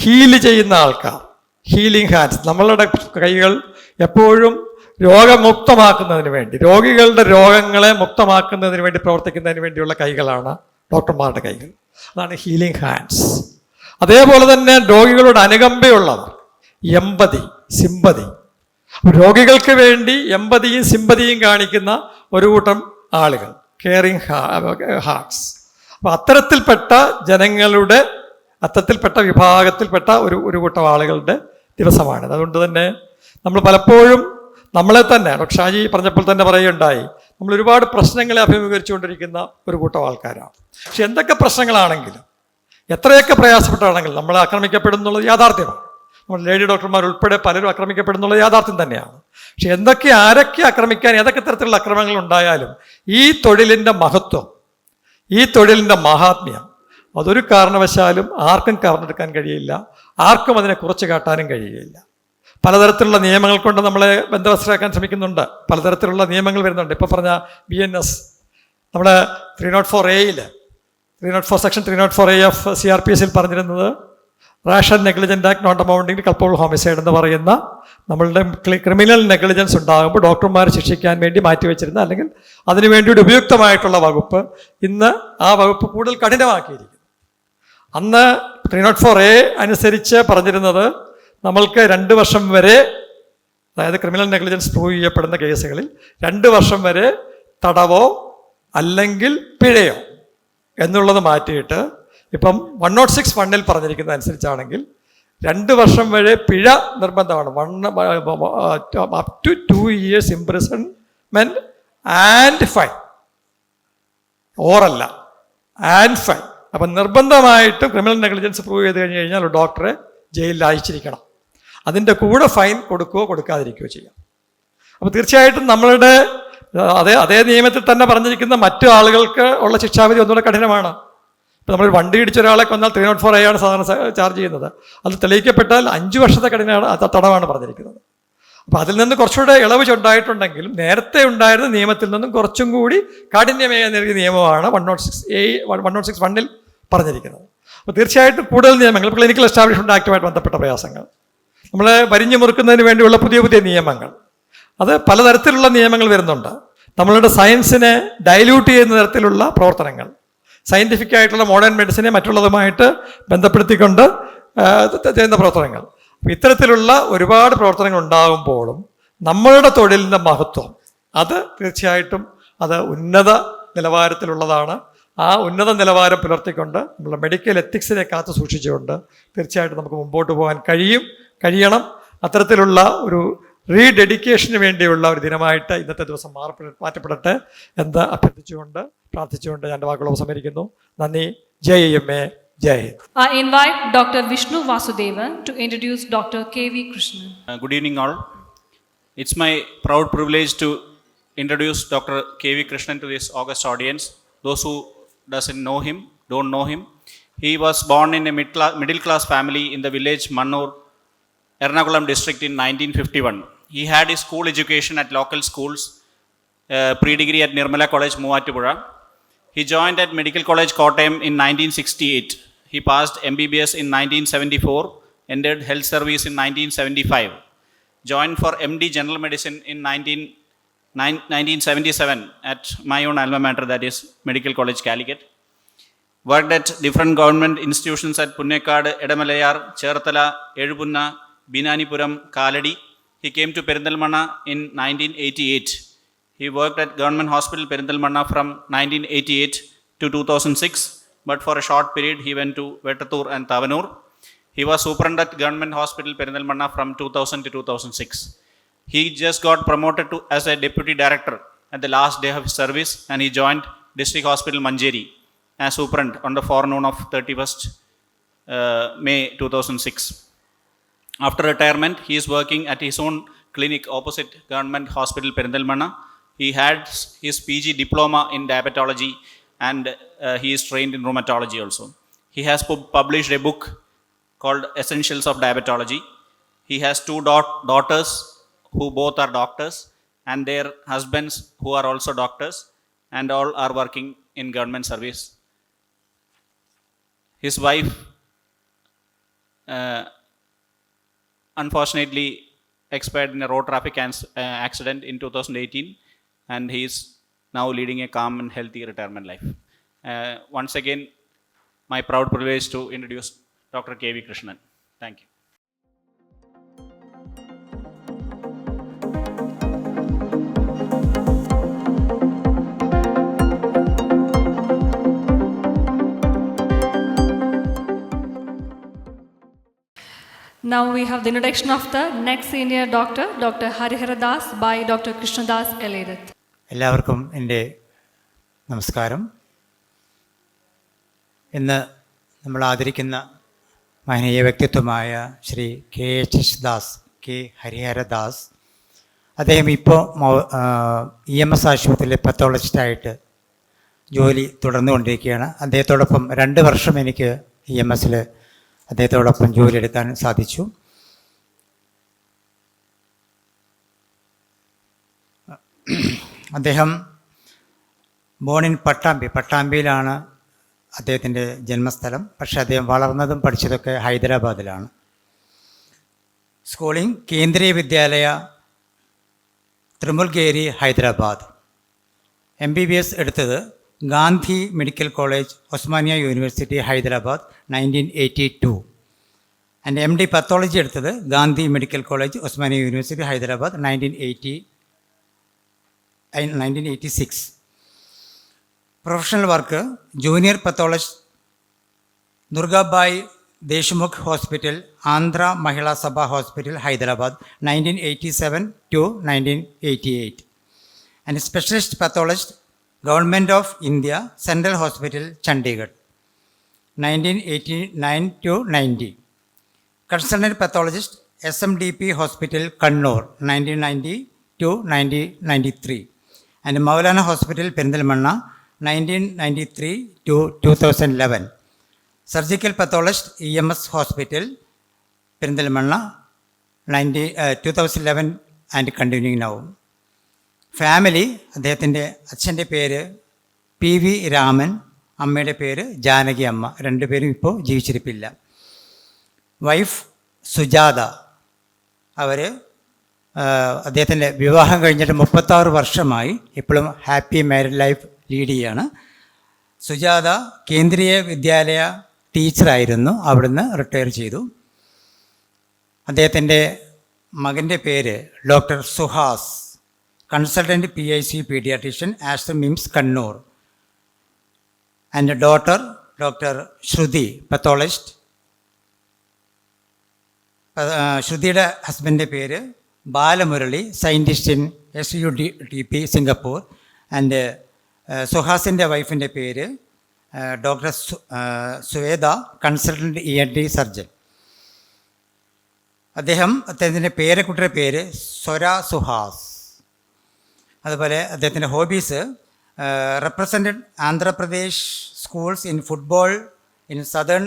ഹീല് ചെയ്യുന്ന ആൾക്കാർ. ഹീലിംഗ് ഹാൻഡ്സ്, നമ്മളുടെ കൈകൾ എപ്പോഴും രോഗമുക്തമാക്കുന്നതിന് വേണ്ടി, രോഗികളുടെ രോഗങ്ങളെ മുക്തമാക്കുന്നതിന് വേണ്ടി പ്രവർത്തിക്കുന്നതിന് വേണ്ടിയുള്ള കൈകളാണ് ഡോക്ടർമാരുടെ കൈകൾ. അതാണ് ഹീലിംഗ് ഹാൻഡ്സ്. അതേപോലെ തന്നെ രോഗികളോട് അനുകമ്പയുള്ളവർ, എമ്പതി, സിമ്പതി. രോഗികൾക്ക് വേണ്ടി എമ്പതിയും സിമ്പതിയും കാണിക്കുന്ന ഒരു കൂട്ടം ആളുകൾ, കെയറിങ് ഹാർട്ട്സ്. അപ്പോൾ അത്തരത്തിൽപ്പെട്ട ജനങ്ങളുടെ, അത്തരത്തിൽപ്പെട്ട വിഭാഗത്തിൽപ്പെട്ട ഒരു കൂട്ടം ആളുകളുടെ ദിവസമാണിത്. അതുകൊണ്ട് തന്നെ നമ്മൾ പലപ്പോഴും നമ്മളെ തന്നെ, ഡോക്ടർ ഷാജി പറഞ്ഞപ്പോൾ തന്നെ പറയുകയുണ്ടായി, നമ്മൾ ഒരുപാട് പ്രശ്നങ്ങളെ അഭിമുഖീകരിച്ചുകൊണ്ടിരിക്കുന്ന ഒരു കൂട്ടം ആൾക്കാരാണ്. പക്ഷെ എന്തൊക്കെ പ്രശ്നങ്ങളാണെങ്കിലും, എത്രയൊക്കെ പ്രയാസപ്പെട്ടാണെങ്കിലും നമ്മൾ ആക്രമിക്കപ്പെടുന്നുള്ളത് യാഥാർത്ഥ്യമാണ്. നമ്മൾ ലേഡി ഡോക്ടർമാർ ഉൾപ്പെടെ പലരും ആക്രമിക്കപ്പെടുന്നുള്ള യാഥാർത്ഥ്യം തന്നെയാണ്. പക്ഷെ ആരൊക്കെ ആക്രമിക്കാൻ, ഏതൊക്കെ തരത്തിലുള്ള അക്രമങ്ങൾ ഉണ്ടായാലും ഈ തൊഴിലിൻ്റെ മഹത്വം, ഈ തൊഴിലിൻ്റെ മഹാത്മ്യം അതൊരു കാരണവശാലും ആർക്കും കവർന്നെടുക്കാൻ കഴിയില്ല, ആർക്കും അതിനെ കുറച്ച് കാട്ടാനും കഴിയുകയില്ല. പലതരത്തിലുള്ള നിയമങ്ങൾ കൊണ്ട് നമ്മളെ ബന്ധവസ്ത്രരാക്കാൻ ശ്രമിക്കുന്നുണ്ട്. പലതരത്തിലുള്ള നിയമങ്ങൾ വരുന്നുണ്ട്. ഇപ്പോൾ പറഞ്ഞ BNS, നമ്മുടെ 304A-യിൽ 304 സെക്ഷൻ 304A ഓഫ് CRPS-ൽ പറഞ്ഞിരുന്നത് rash and negligent act not amounting culpable homicide എന്ന് പറയുന്ന നമ്മളുടെ ക്രിമിനൽ നെഗ്ലിജൻസ് ഉണ്ടാകുമ്പോൾ ഡോക്ടർമാരെ ശിക്ഷിക്കാൻ വേണ്ടി മാറ്റിവെച്ചിരുന്ന, അല്ലെങ്കിൽ അതിനുവേണ്ടി ഒരു ഉപയുക്തമായിട്ടുള്ള വകുപ്പ് ഇന്ന് ആ വകുപ്പ് കൂടുതൽ കഠിനമാക്കിയിരിക്കുന്നു. അന്ന് 304A അനുസരിച്ച് പറഞ്ഞിരുന്നത് നമ്മൾക്ക് 2 വർഷം വരെ, അതായത് ക്രിമിനൽ നെഗ്ലിജൻസ് പ്രൂവ് ചെയ്യപ്പെടുന്ന കേസുകളിൽ 2 വർഷം വരെ തടവോ അല്ലെങ്കിൽ പിഴയോ എന്നുള്ളത് മാറ്റിയിട്ട് ഇപ്പം 106(1)ൽ പറഞ്ഞിരിക്കുന്നത് അനുസരിച്ചാണെങ്കിൽ 2 വർഷം വരെ പിഴ നിർബന്ധമാണ്. Up to 2 years imprisonment and fine, ഓറല്ല, ആൻഡ് ഫൈൻ. അപ്പം നിർബന്ധമായിട്ടും ക്രിമിനൽ നെഗ്ലിജൻസ് പ്രൂവ് ചെയ്ത് കഴിഞ്ഞാൽ ഒരു ഡോക്ടറെ ജയിലിൽ അയച്ചിരിക്കണം. അതിൻ്റെ കൂടെ ഫൈൻ കൊടുക്കുകയോ കൊടുക്കാതിരിക്കുകയോ ചെയ്യാം. അപ്പോൾ തീർച്ചയായിട്ടും നമ്മളുടെ അതേ നിയമത്തിൽ തന്നെ പറഞ്ഞിരിക്കുന്ന മറ്റു ആളുകൾക്ക് ഉള്ള ശിക്ഷാവിധി ഒന്നുകൂടെ കഠിനമാണ്. ഇപ്പോൾ നമ്മൾ വണ്ടി ഇടിച്ച ഒരാളെ കൊന്നാൽ 304A ആണ് സാധാരണ ചാർജ് ചെയ്യുന്നത്. അത് തെളിയിക്കപ്പെട്ടാൽ 5 വർഷത്തെ തടവാണ് പറഞ്ഞിരിക്കുന്നത്. അപ്പോൾ അതിൽ നിന്ന് കുറച്ചുകൂടെ ഇളവ് ഉണ്ടായിട്ടുണ്ടെങ്കിലും നേരത്തെ ഉണ്ടായിരുന്ന നിയമത്തിൽ നിന്നും കുറച്ചും കൂടി കാഠിന്യമേറിയ നിയമമാണ് 106(1)ൽ പറഞ്ഞിരിക്കുന്നത്. അപ്പോൾ തീർച്ചയായിട്ടും കൂടുതൽ നിയമങ്ങൾ, ക്ലിനിക്കൽ എസ്റ്റാബ്ലിഷ്മെൻറ്റ് ആക്ടുമായിട്ട് ബന്ധപ്പെട്ട പ്രയാസങ്ങൾ, നമ്മളെ വരിഞ്ഞു മുറുക്കുന്നതിന് വേണ്ടിയുള്ള പുതിയ നിയമങ്ങൾ, അത് പലതരത്തിലുള്ള നിയമങ്ങൾ വരുന്നുണ്ട്. നമ്മളുടെ സയൻസിനെ ഡൈല്യൂട്ട് ചെയ്യുന്ന തരത്തിലുള്ള പ്രവർത്തനങ്ങൾ, സയൻറ്റിഫിക് ആയിട്ടുള്ള മോഡേൺ മെഡിസിനെ മറ്റുള്ളതുമായിട്ട് ബന്ധപ്പെടുത്തിക്കൊണ്ട് ചെയ്യുന്ന പ്രവർത്തനങ്ങൾ. ഇത്തരത്തിലുള്ള ഒരുപാട് പ്രവർത്തനങ്ങൾ ഉണ്ടാകുമ്പോഴും നമ്മളുടെ തൊഴിലിൻ്റെ മഹത്വം അത് തീർച്ചയായിട്ടും അത് ഉന്നത നിലവാരത്തിലുള്ളതാണ്. ആ ഉന്നത നിലവാരം പുലർത്തിക്കൊണ്ട് നമ്മുടെ മെഡിക്കൽ എത്തിക്സിനെ കാത്തു സൂക്ഷിച്ചുകൊണ്ട് തീർച്ചയായിട്ടും നമുക്ക് മുമ്പോട്ട് പോകാൻ കഴിയണം. അത്തരത്തിലുള്ള ഒരു റീഡെഡിക്കേഷന് വേണ്ടിയുള്ള ഒരു ദിനമായിട്ട് ഇന്നത്തെ ദിവസം മാറ്റപ്പെടട്ടെ എന്ന് അഭ്യർത്ഥിച്ചുകൊണ്ട് പ്രാർത്ഥിച്ചുകൊണ്ട് ഞാൻ എൻ്റെ വാക്കുകൾ ഉപസംഹരിക്കുന്നു. നന്ദി. ജയ് MA, Jai Hind. I invite Dr. Vishnu Vasudevan to introduce Dr. KV Krishnan. Good evening all. It's my proud privilege to introduce Dr. KV Krishnan to this august audience. Those who don't know him. He was born in a middle class family in the village Mannur, Ernakulam district in 1951. He had his school education at local schools, pre-degree at Nirmala College, Muvattupuzha. He joined at Medical College, Kottayam in 1968. He passed MBBS in 1974, entered health service in 1975. Joined for MD General Medicine in 1977 at my own alma mater, that is Medical College, Calicut. worked at different government institutions at Punnekad, Edamalayar, Cherthala, Edupunna, Binanipuram, Kaladi. He came to Perindalmanna in 1988. He worked at Government Hospital Perindalmanna from 1988 to 2006, but for a short period he went to Vettathur and Tavanur. He was superintendent at Government Hospital Perindalmanna from 2000 to 2006. He just got promoted to as a deputy director at the last day of his service, and he joined District Hospital Manjeri as superintendent on the forenoon of 31st May 2006. After retirement, he is working at his own clinic opposite Government Hospital Perindalmanna. He had his PG diploma in diabetology, and he is trained in rheumatology also. He has published a book called Essentials of Diabetology. He has two daughters who both are doctors, and their husbands who are also doctors, and all are working in government service. His wife unfortunately expired in a road traffic accident in 2018, and he is now leading a calm and healthy retirement life. Once again, my proud privilege to introduce Dr. K.V. Krishnan. Thank you. Now we have the introduction of the next senior doctor, Dr. Harihara Das by Dr. Krishnadas Elirath. എല്ലാവർക്കും എൻ്റെ നമസ്കാരം. ഇന്ന് നമ്മൾ ആദരിക്കുന്ന മഹനീയ വ്യക്തിത്വമായ Shri KH Das, K Hariharadas. അദ്ദേഹം ഇപ്പോൾ EMS ആശുപത്രിയിലെ പത്തോളജിസ്റ്റായിട്ട് ജോലി തുടർന്നുകൊണ്ടിരിക്കുകയാണ്. അദ്ദേഹത്തോടൊപ്പം 2 വർഷം എനിക്ക് EMSൽ അദ്ദേഹത്തോടൊപ്പം ജോലിയെടുക്കാൻ സാധിച്ചു. അദ്ദേഹം ബോൺ ഇൻ പട്ടാമ്പിയിലാണ് അദ്ദേഹത്തിൻ്റെ ജന്മസ്ഥലം. പക്ഷേ അദ്ദേഹം വളർന്നതും പഠിച്ചതൊക്കെ ഹൈദരാബാദിലാണ്. സ്കൂളിംഗ് കേന്ദ്രീയ വിദ്യാലയ ത്രിമുൽഗേരി ഹൈദരാബാദ്. MBBS എടുത്തത് Gandhi medical college, Osmania university Hyderabad 1982. And MD pathology എടുത്തത് Gandhi medical college, Osmania university Hyderabad 1986. Professional work junior pathologist Durgabai Deshmukh hospital, Andhra Mahila Sabha hospital Hyderabad 1987 to 1988. And specialist pathologist Government of India, Central Hospital, Chandigarh, 1989 to 90. Consultant Pathologist, SMDP Hospital, Kannur, 1990 to 1993. And Maulana Hospital, Perindalmanna, 1993 to 2011. Surgical Pathologist, EMS Hospital, Perindalmanna, 2011 and continuing now. Family, അദ്ദേഹത്തിൻ്റെ അച്ഛൻ്റെ പേര് PV Raman, അമ്മയുടെ പേര് ജാനകി അമ്മ. 2 പേരും ഇപ്പോൾ ജീവിച്ചിരിപ്പില്ല. Wife Sujatha. അവർ അദ്ദേഹത്തിൻ്റെ വിവാഹം കഴിഞ്ഞിട്ട് 36 വർഷമായി. ഇപ്പോഴും ഹാപ്പി മാരീഡ് ലൈഫ് ലീഡ് ചെയ്യാണ്. സുജാത കേന്ദ്രീയ വിദ്യാലയ ടീച്ചറായിരുന്നു, അവിടുന്ന് റിട്ടയർ ചെയ്തു. അദ്ദേഹത്തിൻ്റെ മകൻ്റെ പേര് doctor Suhas, consultant PIC paediatrician, Aster MIMS Kannur. And daughter doctor Shruti, pathologist. ശ്രുതിയുടെ ഹസ്ബൻഡിൻ്റെ പേര് Balamurali, scientist in SUDP Singapore. And സുഹാസിൻ്റെ വൈഫിൻ്റെ പേര് doctor Suveda, consultant ENT surgeon. അദ്ദേഹത്തിൻ്റെ പേരക്കുട്ടിയുടെ പേര് സ്വര സുഹാസ്. അതുപോലെ അദ്ദേഹത്തിൻ്റെ hobbies represented Andhra Pradesh schools in football in southern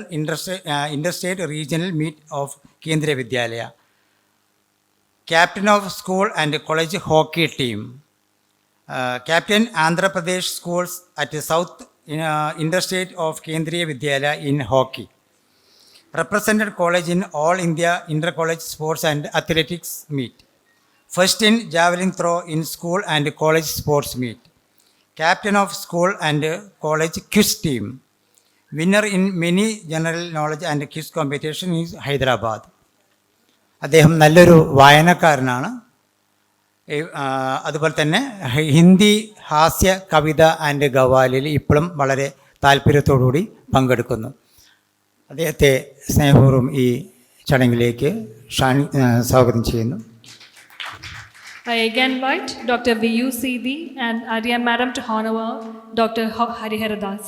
interstate regional meet of Kendriya Vidyalaya, captain of school and college hockey team, captain Andhra Pradesh schools at south interstate of Kendriya വിദ്യാലയ in hockey, represented college in all India inter-college sports and athletics meet, first in javelin throw in school and college sports meet, captain of school and college quiz team, winner in many general knowledge and quiz competition in Hyderabad. അദ്ദേഹം നല്ലൊരു വായനക്കാരനാണ്. അതുപോലെ തന്നെ ഹിന്ദി ഹാസ്യ കവിത and ഗവാലിൽ ഇപ്പോഴും വളരെ താല്പര്യത്തോടുകൂടി പങ്കെടുക്കുന്നു. അദ്ദേഹത്തെ സ്നേഹപൂർവ്വം ഈ ചടങ്ങിലേക്ക് സ്വാഗതം ചെയ്യുന്നു. I again invite Dr. V.U. Sethi and Arya Madam to honor Dr. Hariharadas.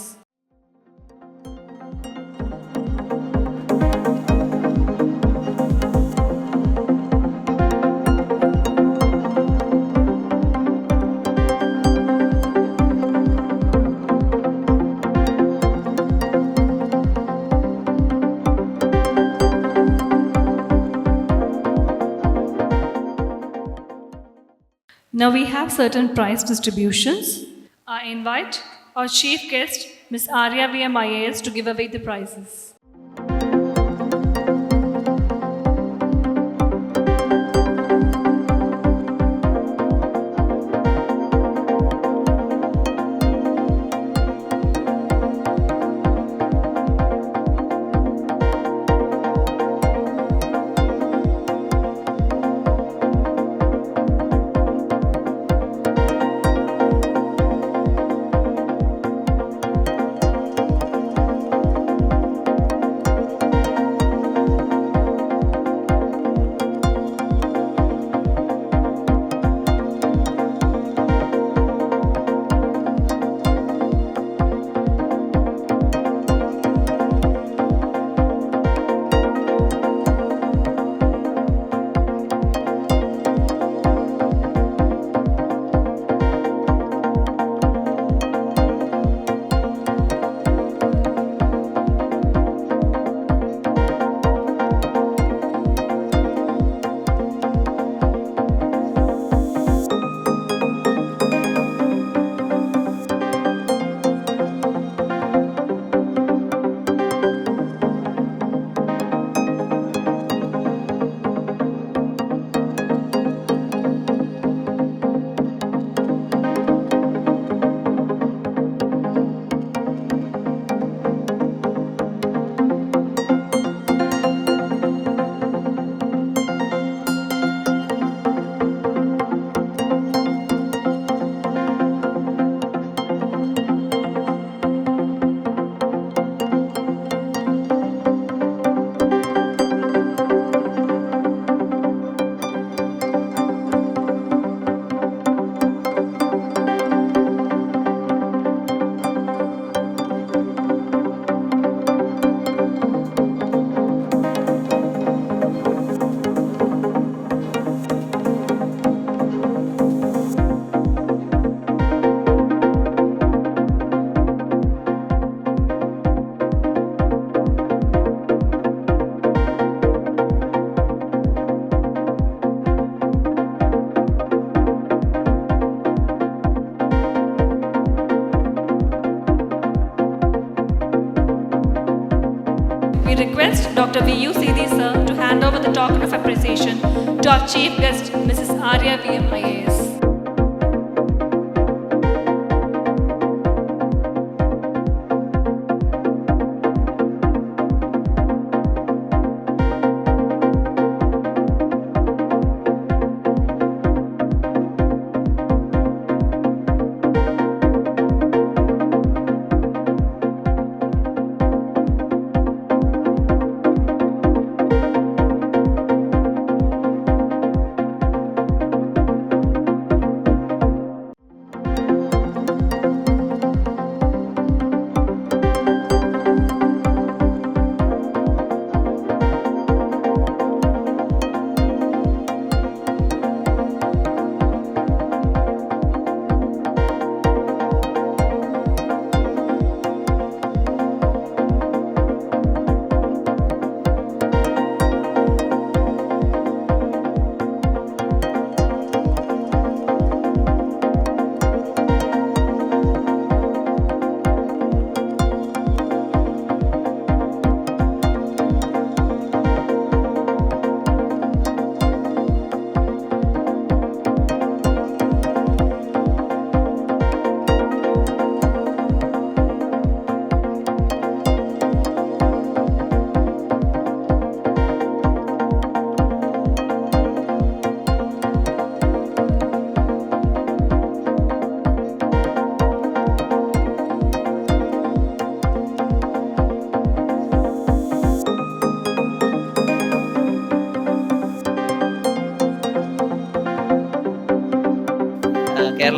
Now we have certain prize distributions. I invite our chief guest, Ms. Arya VM IAS, to give away the prizes. We request Dr. V.U. Sethi sir to hand over the token of appreciation to our chief guest, Mrs. Arya VM IAS.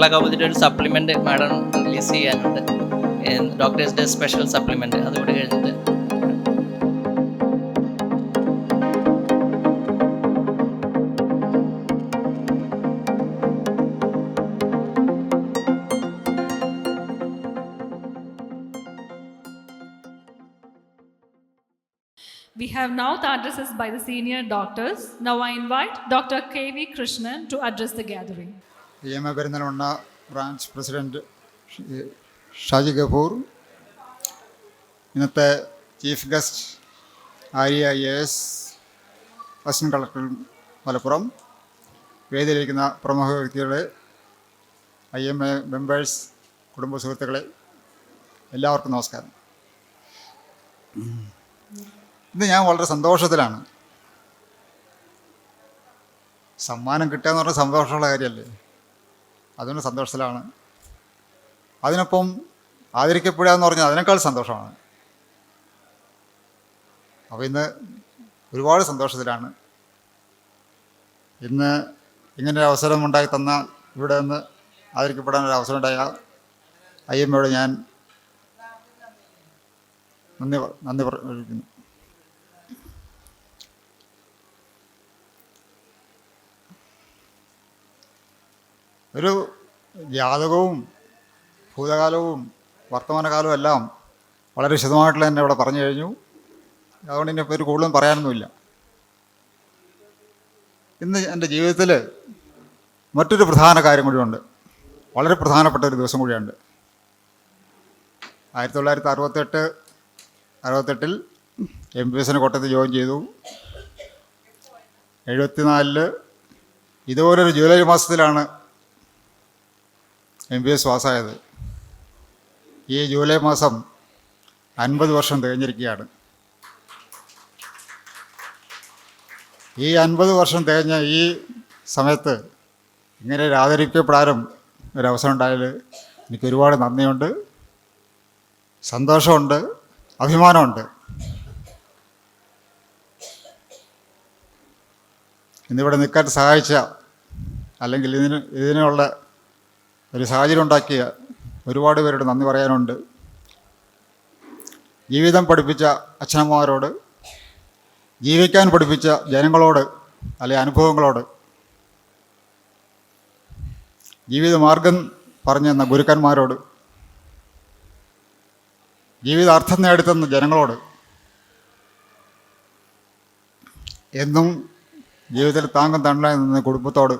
Kerala കൗമുദിയുടെ ഒരു supplement madam release ചെയ്യാനുണ്ട്, doctors day special supplement. അതുകൂടി കഴിഞ്ഞിട്ട് We have now the addresses by the senior doctors. Now I invite Dr. K.V. Krishnan to address the gathering. EMA Perinthalmanna branch president Shaji Gafoor, ഇന്നത്തെ chief guest Arya IAS, assistant collector Malappuram, വേദിയിലിരിക്കുന്ന പ്രമുഖ വ്യക്തികളെ, IMA members, കുടുംബ സുഹൃത്തുക്കളെ, എല്ലാവർക്കും നമസ്കാരം. ഇന്ന് ഞാൻ വളരെ സന്തോഷത്തിലാണ്. സമ്മാനം കിട്ടുക എന്ന് പറഞ്ഞാൽ സന്തോഷമുള്ള കാര്യമല്ലേ, അതുകൊണ്ട് സന്തോഷത്തിലാണ്. അതിനൊപ്പം ആദരിക്കപ്പെടുക എന്ന് പറഞ്ഞാൽ അതിനേക്കാൾ സന്തോഷമാണ്. അപ്പോൾ ഇന്ന് ഒരുപാട് സന്തോഷത്തിലാണ്. ഇന്ന് ഇങ്ങനൊരു അവസരം ഉണ്ടാക്കി തന്ന, ഇവിടെ നിന്ന് ആദരിക്കപ്പെടാനൊരു അവസരം ഉണ്ടായ IMAയോട് ഞാൻ നന്ദി പറയുന്നു. ഒരു ജാതകവും ഭൂതകാലവും വർത്തമാനകാലവും എല്ലാം വളരെ വിശദമായിട്ടുള്ള തന്നെ ഇവിടെ പറഞ്ഞു കഴിഞ്ഞു. അതുകൊണ്ട് ഇനി ഇപ്പോൾ ഒരു കൂടുതലും പറയാനൊന്നുമില്ല. ഇന്ന് എൻ്റെ ജീവിതത്തിൽ മറ്റൊരു പ്രധാന കാര്യം കൂടിയുണ്ട്, വളരെ പ്രധാനപ്പെട്ട ഒരു ദിവസം കൂടിയുണ്ട്. 1968 MBBS കോട്ടയത്ത് ജോയിൻ ചെയ്തു. 74 ഇതുപോലൊരു ജൂലൈ മാസത്തിലാണ് MBBS പാസ്സായത്. ഈ ജൂലൈ മാസം 50 വർഷം തികഞ്ഞിരിക്കുകയാണ്. ഈ 50 വർഷം തികഞ്ഞ ഈ സമയത്ത് ഇങ്ങനെ ആദരിക്കപ്പെടാനും ഒരവസരം ഉണ്ടായാൽ എനിക്ക് ഒരുപാട് നന്ദിയുണ്ട്, സന്തോഷമുണ്ട്, അഭിമാനമുണ്ട്. ഇന്നിവിടെ നിൽക്കാൻ സഹായിച്ച, അല്ലെങ്കിൽ ഇതിനുള്ള ഒരു സാഹചര്യം ഉണ്ടാക്കിയ ഒരുപാട് പേരോട് നന്ദി പറയാനുണ്ട്. ജീവിതം പഠിപ്പിച്ച അച്ഛനമ്മമാരോട്, ജീവിക്കാൻ പഠിപ്പിച്ച ജനങ്ങളോട്, അല്ലെ അനുഭവങ്ങളോട്, ജീവിതമാർഗം പറഞ്ഞു തന്ന ഗുരുക്കന്മാരോട്, ജീവിതാർത്ഥം നേടിത്തന്ന ജനങ്ങളോട്, എന്നും ജീവിതത്തിൽ താങ്കം തണലായി നിന്ന കുടുംബത്തോട്,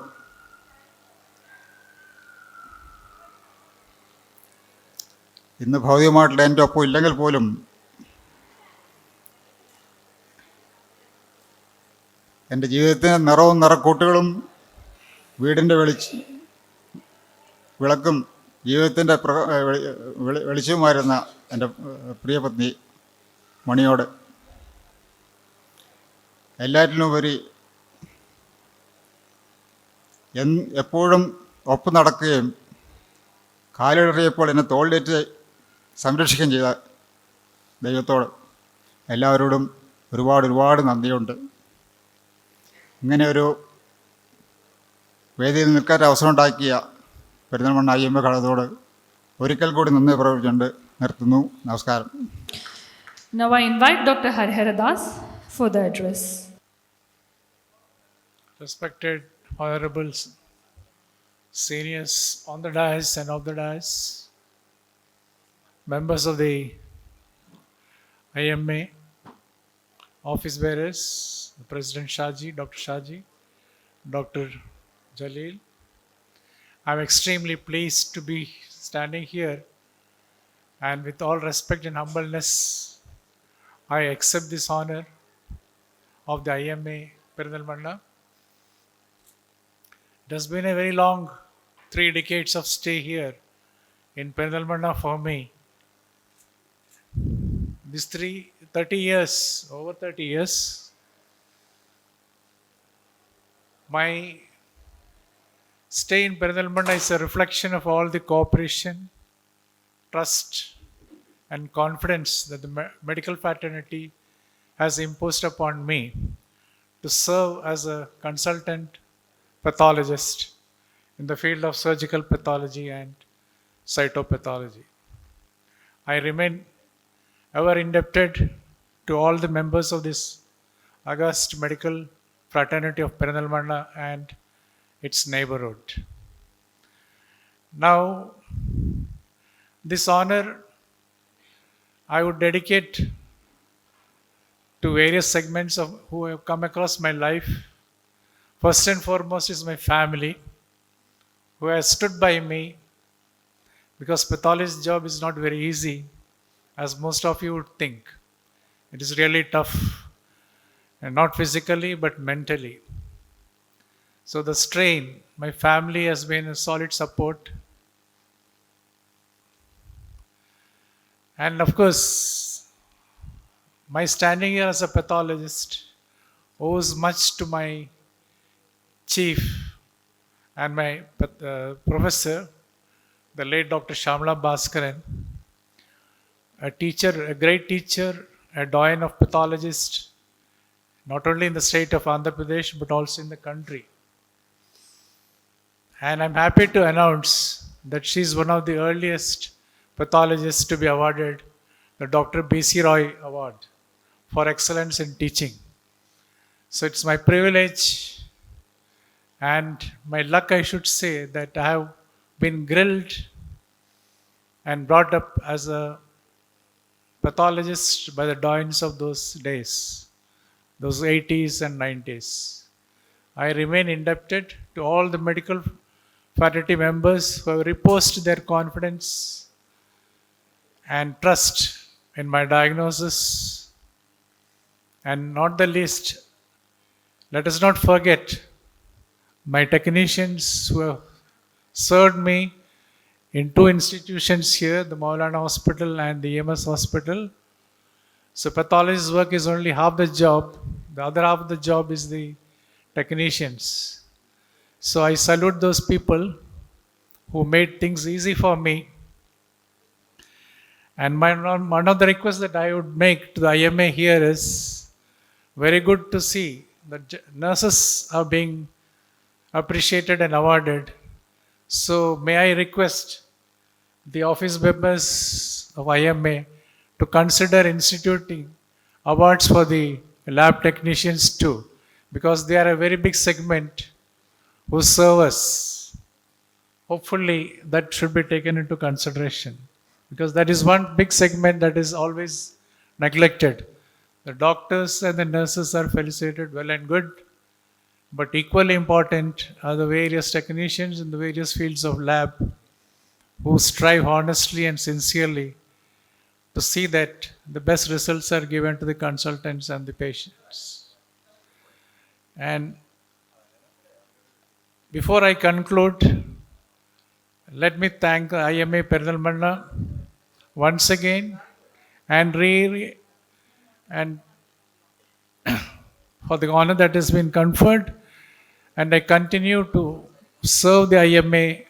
ഇന്ന് ഭൗതികമായിട്ടുള്ള എൻ്റെ ഒപ്പം ഇല്ലെങ്കിൽ പോലും എൻ്റെ ജീവിതത്തിന് നിറവും നിറക്കൂട്ടുകളും വീടിൻ്റെ വിളക്കും ജീവിതത്തിൻ്റെ വെളിച്ചവുമായിരുന്ന എൻ്റെ പ്രിയപത്നി മണിയോട്, എല്ലാറ്റിനുമുപരി എപ്പോഴും ഒപ്പം നടക്കുകയും കാലിടറിയപ്പോൾ എന്നെ തോളിലേറ്റ് സംരക്ഷിക്കുകയും ചെയ്ത ദൈവത്തോട്, എല്ലാവരോടും ഒരുപാട് നന്ദിയുണ്ട്. ഇങ്ങനെ ഒരു വേദിയിൽ നിൽക്കാൻ അവസരം ഉണ്ടാക്കിയ പെരിന്തൽമണ്ണ IMA കളത്തോട് ഒരിക്കൽ കൂടി നന്ദി പ്രകടിപ്പിച്ചുകൊണ്ട് നിർത്തുന്നു. നമസ്കാരം. Now I invite Dr. Harihara Das for the address. Respected honorable seniors on the dais and off the dais, members of the IMA, office bearers, President Shaji, Dr. Shaji, Dr. Jalil, I'm extremely pleased to be standing here, and with all respect and humbleness, I accept this honor of the IMA Perindalmanna. It has been a very long 3 decades of stay here in Perindalmanna for me. These 30 years, over 30 years, my stay in Perindalmanna is a reflection of all the cooperation, trust, and confidence that the medical fraternity has imposed upon me to serve as a consultant pathologist in the field of surgical pathology and cytopathology. I remain ever indebted to all the members of this august medical fraternity of Perinthalmanna and its neighborhood. Now, this honor I would dedicate to various segments of who have come across my life. First and foremost is my family, who has stood by me, because pathologist's job is not very easy, as most of you would think. It is really tough, and not physically but mentally. So the strain, my family has been a solid support. And of course, my standing here as a pathologist owes much to my chief and my professor, the late Dr. Shamla Bhaskaran, a teacher, a great teacher, a doyen of pathologists, not only in the state of Andhra Pradesh but also in the country. And I'm happy to announce that she's one of the earliest pathologists to be awarded the Dr. B.C. Roy Award for excellence in teaching. So it's my privilege and my luck, I should say, that I have been grilled and brought up as a pathologist by the doyens of those days, those 80s and 90s. I remain indebted to all the medical fraternity members who have reposed their confidence and trust in my diagnosis. And not the least, let us not forget my technicians who have served me in two institutions here, the Maulana Hospital and the EMS Hospital. So pathologist's work is only half the job. The other half of the job is the technicians. So I salute those people who made things easy for me. And one of the requests that I would make to the IMA here is, very good to see that nurses are being appreciated and awarded. So may I request the office members of IMA to consider instituting awards for the lab technicians too, because they are a very big segment who serve us. Hopefully that should be taken into consideration, because that is one big segment that is always neglected. The doctors and the nurses are felicitated, well and good, but equally important are the various technicians in the various fields of lab who strive honestly and sincerely to see that the best results are given to the consultants and the patients. And before I conclude, let me thank the IMA Perinthalmanna once again and for the honor that has been conferred. And I continue to serve the IMA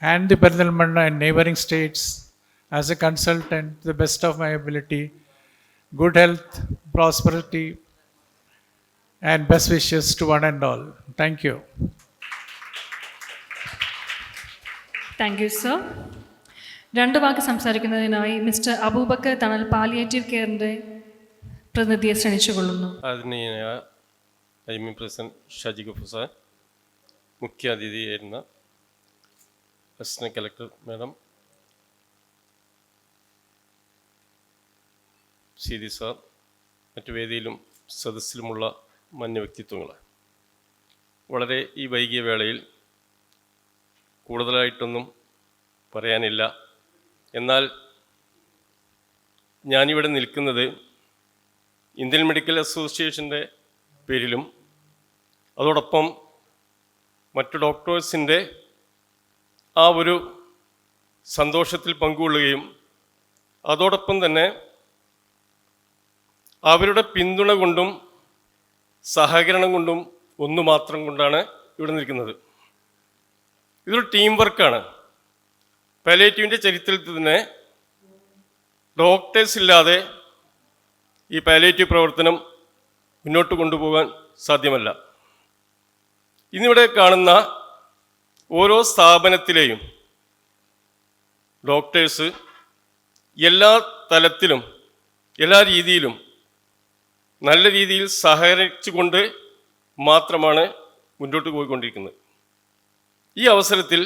and the Perinthalmanna and neighboring states as a consultant to the best of my ability. Good health, prosperity, and best wishes to one and all. Thank you. Thank you, sir. രണ്ട് വാക്ക് സംസാരിക്കുന്നതിനായി mister Abubakar തണൽ palliative കെയറിൻ്റെ പ്രതിനിധിയെ ക്ഷണിച്ചുകൊള്ളുന്നു. ആദരണീയനായ IMA president Shaji Gafoor sir, മുഖ്യ അതിഥിയായിരുന്ന assistant collector madam, CD sir, മറ്റു വേദിയിലും സദസ്സിലുമുള്ള മാന്യവ്യക്തിത്വങ്ങൾ, വളരെ ഈ വൈകിയ വേളയിൽ കൂടുതലായിട്ടൊന്നും പറയാനില്ല. എന്നാൽ ഞാനിവിടെ നിൽക്കുന്നത് ഇന്ത്യൻ മെഡിക്കൽ അസോസിയേഷൻ്റെ പേരിലും അതോടൊപ്പം മറ്റു ഡോക്ടേഴ്സിൻ്റെ ആ ഒരു സന്തോഷത്തിൽ പങ്കുകൊള്ളുകയും അതോടൊപ്പം തന്നെ അവരുടെ പിന്തുണ കൊണ്ടും സഹകരണം കൊണ്ടും ഒന്നു മാത്രം കൊണ്ടാണ് ഇവിടെ നിൽക്കുന്നത്. ഇതൊരു ടീം വർക്കാണ്. പാലിയേറ്റീവിൻ്റെ ചരിത്രത്തിൽ തന്നെ ഡോക്ടേഴ്സ് ഇല്ലാതെ ഈ പാലിയേറ്റീവ് പ്രവർത്തനം മുന്നോട്ട് കൊണ്ടുപോകാൻ സാധ്യമല്ല. ഇന്നിവിടെ കാണുന്ന ഓരോ സ്ഥാപനത്തിലെയും ഡോക്ടേഴ്സ് എല്ലാ തലത്തിലും എല്ലാ രീതിയിലും നല്ല രീതിയിൽ സഹകരിച്ചുകൊണ്ട് മാത്രമാണ് മുന്നോട്ട് പോയിക്കൊണ്ടിരിക്കുന്നത്. ഈ അവസരത്തിൽ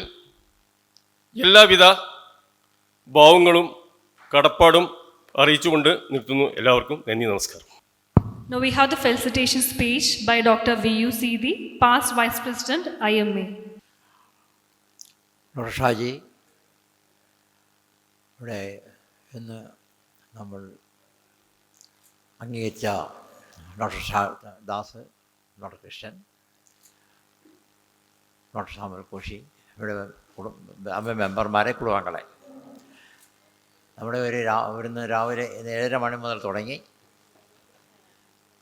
എല്ലാവിധ ഭാവങ്ങളും കടപ്പാടും അറിയിച്ചുകൊണ്ട് നിർത്തുന്നു. എല്ലാവർക്കും നന്ദി, നമസ്കാരം. Now we have the felicitation speech by Dr. V.U. Sethi, past Vice President, IMA. Doctor Shaji, ഇവിടെ ഇന്ന് നമ്മൾ അംഗീകരിച്ച doctor Das, doctor Krishnan, doctor Samuel Koshy, ഇവിടെ മെമ്പർമാരെ, കുടുംബാംഗങ്ങളെ, നമ്മുടെ ഇവിടുന്ന് രാവിലെ 7:30 മണി മുതൽ തുടങ്ങി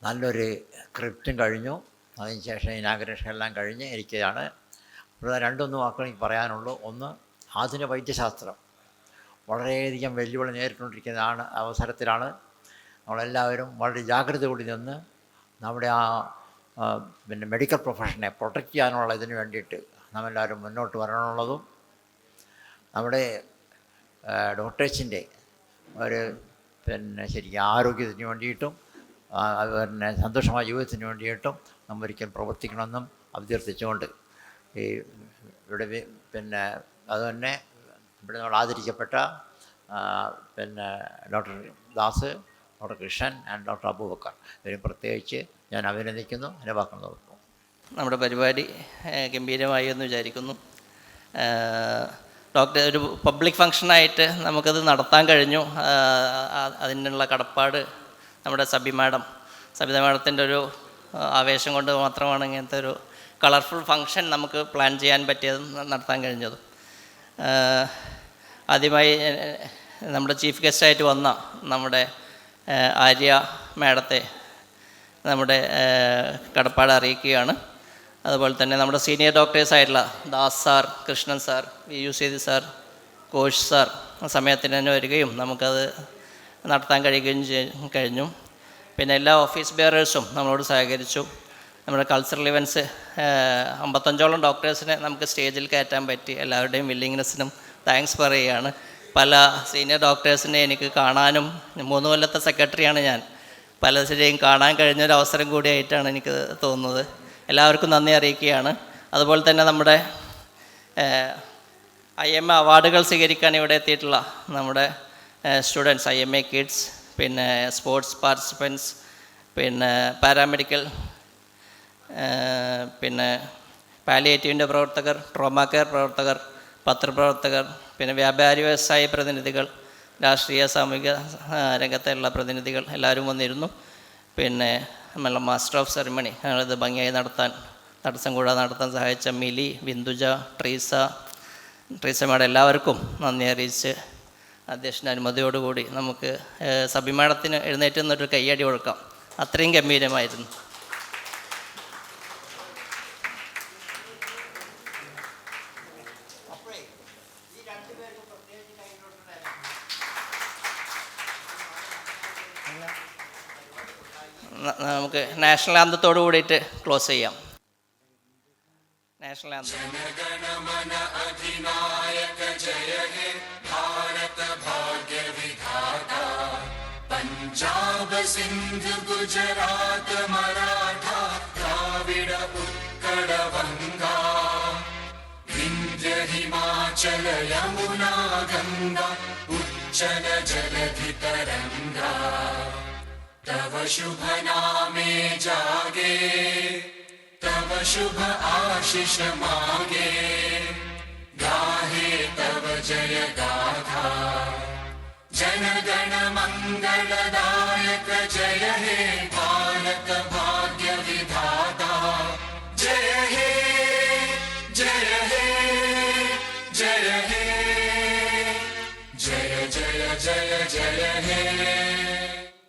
നല്ലൊരു സ്ക്രിപ്റ്റും കഴിഞ്ഞു. അതിനുശേഷം ഇനാഗുറേഷൻ എല്ലാം കഴിഞ്ഞ് ഇരിക്കുകയാണ്. ഇവിടെ 2-3 വാക്കുകൾ എനിക്ക് പറയാനുള്ളൂ. ഒന്ന്, ആധുനിക വൈദ്യശാസ്ത്രം വളരെയധികം വെല്ലുവിളി നേരിട്ടുകൊണ്ടിരിക്കുന്ന അവസരത്തിലാണ് നമ്മളെല്ലാവരും വളരെ ജാഗ്രത കൂടി നിന്ന് നമ്മുടെ മെഡിക്കൽ പ്രൊഫഷനെ പ്രൊട്ടക്റ്റ് ചെയ്യാനുള്ള ഇതിന് വേണ്ടിയിട്ട് നമ്മളെല്ലാവരും മുന്നോട്ട് വരണമെന്നുള്ളതും നമ്മുടെ ഡോക്ടേഴ്സിൻ്റെ ഒരു ശരിക്കും ആരോഗ്യത്തിന് വേണ്ടിയിട്ടും സന്തോഷമായ ജീവിതത്തിന് വേണ്ടിയിട്ടും നമ്മൾ ഒരിക്കലും പ്രവർത്തിക്കണമെന്നും അഭ്യർത്ഥിച്ചുകൊണ്ട് ഇവിടെ അതുതന്നെ ഇവിടെ നമ്മൾ ആദരിക്കപ്പെട്ട doctor Das, doctor Krishnan and doctor Abubakar, ഇവരും പ്രത്യേകിച്ച് ഞാൻ അഭിനന്ദിക്കുന്നു. എൻ്റെ വാക്കുകൾ നിർത്തുന്നു. നമ്മുടെ പരിപാടി ഗംഭീരമായി എന്ന് വിചാരിക്കുന്നു. ഒരു പബ്ലിക് ഫങ്ഷനായിട്ട് നമുക്കത് നടത്താൻ കഴിഞ്ഞു. അതിനുള്ള കടപ്പാട് നമ്മുടെ സബിത മാഡത്തിൻ്റെ ഒരു ആവേശം കൊണ്ട് മാത്രമാണ് ഇങ്ങനത്തെ ഒരു കളർഫുൾ ഫങ്ഷൻ നമുക്ക് പ്ലാൻ ചെയ്യാൻ പറ്റിയതും നടത്താൻ കഴിഞ്ഞതും. ആദ്യമായി നമ്മുടെ ചീഫ് ഗസ്റ്റായിട്ട് വന്ന നമ്മുടെ ആര്യ മാഡത്തെ നമ്മുടെ കടപ്പാട് അറിയിക്കുകയാണ്. അതുപോലെ തന്നെ നമ്മുടെ സീനിയർ ഡോക്ടേഴ്സായിട്ടുള്ള Das sir, Krishnan sir, V.U. Sethi sir, Kosh sir സമയത്തിന് തന്നെ വരികയും നമുക്കത് നടത്താൻ കഴിയുകയും കഴിഞ്ഞു. പിന്നെ എല്ലാ ഓഫീസ് ബെയറേഴ്സും നമ്മളോട് സഹകരിച്ചു. നമ്മുടെ കൾച്ചറൽ ഇവൻറ്റ്സ് 55ഓളം ഡോക്ടേഴ്സിനെ നമുക്ക് സ്റ്റേജിൽ കയറ്റാൻ പറ്റി. എല്ലാവരുടെയും വില്ലിങ്നെസ്സിനും താങ്ക്സ് പറയുകയാണ്. പല സീനിയർ ഡോക്ടേഴ്സിനെ എനിക്ക് കാണാനും, 3 കൊല്ലത്തെ സെക്രട്ടറിയാണ് ഞാൻ, പലരെയും കാണാൻ കഴിഞ്ഞൊരവസരം കൂടിയായിട്ടാണ് എനിക്ക് തോന്നുന്നത്. എല്ലാവർക്കും നന്ദി അറിയിക്കുകയാണ്. അതുപോലെ തന്നെ നമ്മുടെ IMA അവാർഡുകൾ സ്വീകരിക്കാൻ ഇവിടെ എത്തിയിട്ടുള്ള നമ്മുടെ സ്റ്റുഡൻസ്, IMA കിഡ്സ്, പിന്നെ സ്പോർട്സ് പാർട്ടിസിപ്പൻസ്, പിന്നെ പാരാമെഡിക്കൽ, പിന്നെ പാലിയേറ്റീവിൻ്റെ പ്രവർത്തകർ, ട്രോമാ കെയർ പ്രവർത്തകർ, പത്രപ്രവർത്തകർ, പിന്നെ വ്യാപാരി വ്യവസായ പ്രതിനിധികൾ, രാഷ്ട്രീയ സാമൂഹിക രംഗത്തുള്ള പ്രതിനിധികൾ എല്ലാവരും വന്നിരുന്നു. പിന്നെ നമ്മളെ മാസ്റ്റർ ഓഫ് സെറിമണി ഞങ്ങളിത് ഭംഗിയായി തടസ്സം കൂടാതെ നടത്താൻ സഹായിച്ച മിലി, ബിന്ദുജ, ട്രീസമ്മയുടെ എല്ലാവർക്കും നന്ദി അറിയിച്ച് അധ്യക്ഷൻ്റെ അനുമതിയോടുകൂടി നമുക്ക് സബി മാഡത്തിന് എഴുന്നേറ്റ് നിന്നൊരു കയ്യടി കൊടുക്കാം. അത്രയും ഗംഭീരമായിരുന്നു. നമുക്ക് നാഷണൽ ആന്തത്തോടു കൂടിയിട്ട് ക്ലോസ് ചെയ്യാം. National anthem. പഞ്ചാബ്, സിന്ധ്, ഗുജറാത്ത്, മറാഠ, ദ്രാവിഡ, ഉത്കട, വംഗ, വിന്ധ്യ, ഹിമാചല, യമുന, ഗംഗ, ഉജ്ജല, ജലധി, തരംഗ, तव शुभ नामे जागे, तव शुभ आशीष मागे, गाहे तव जय गाथा, जन गण मंगलदायक जय हे भारत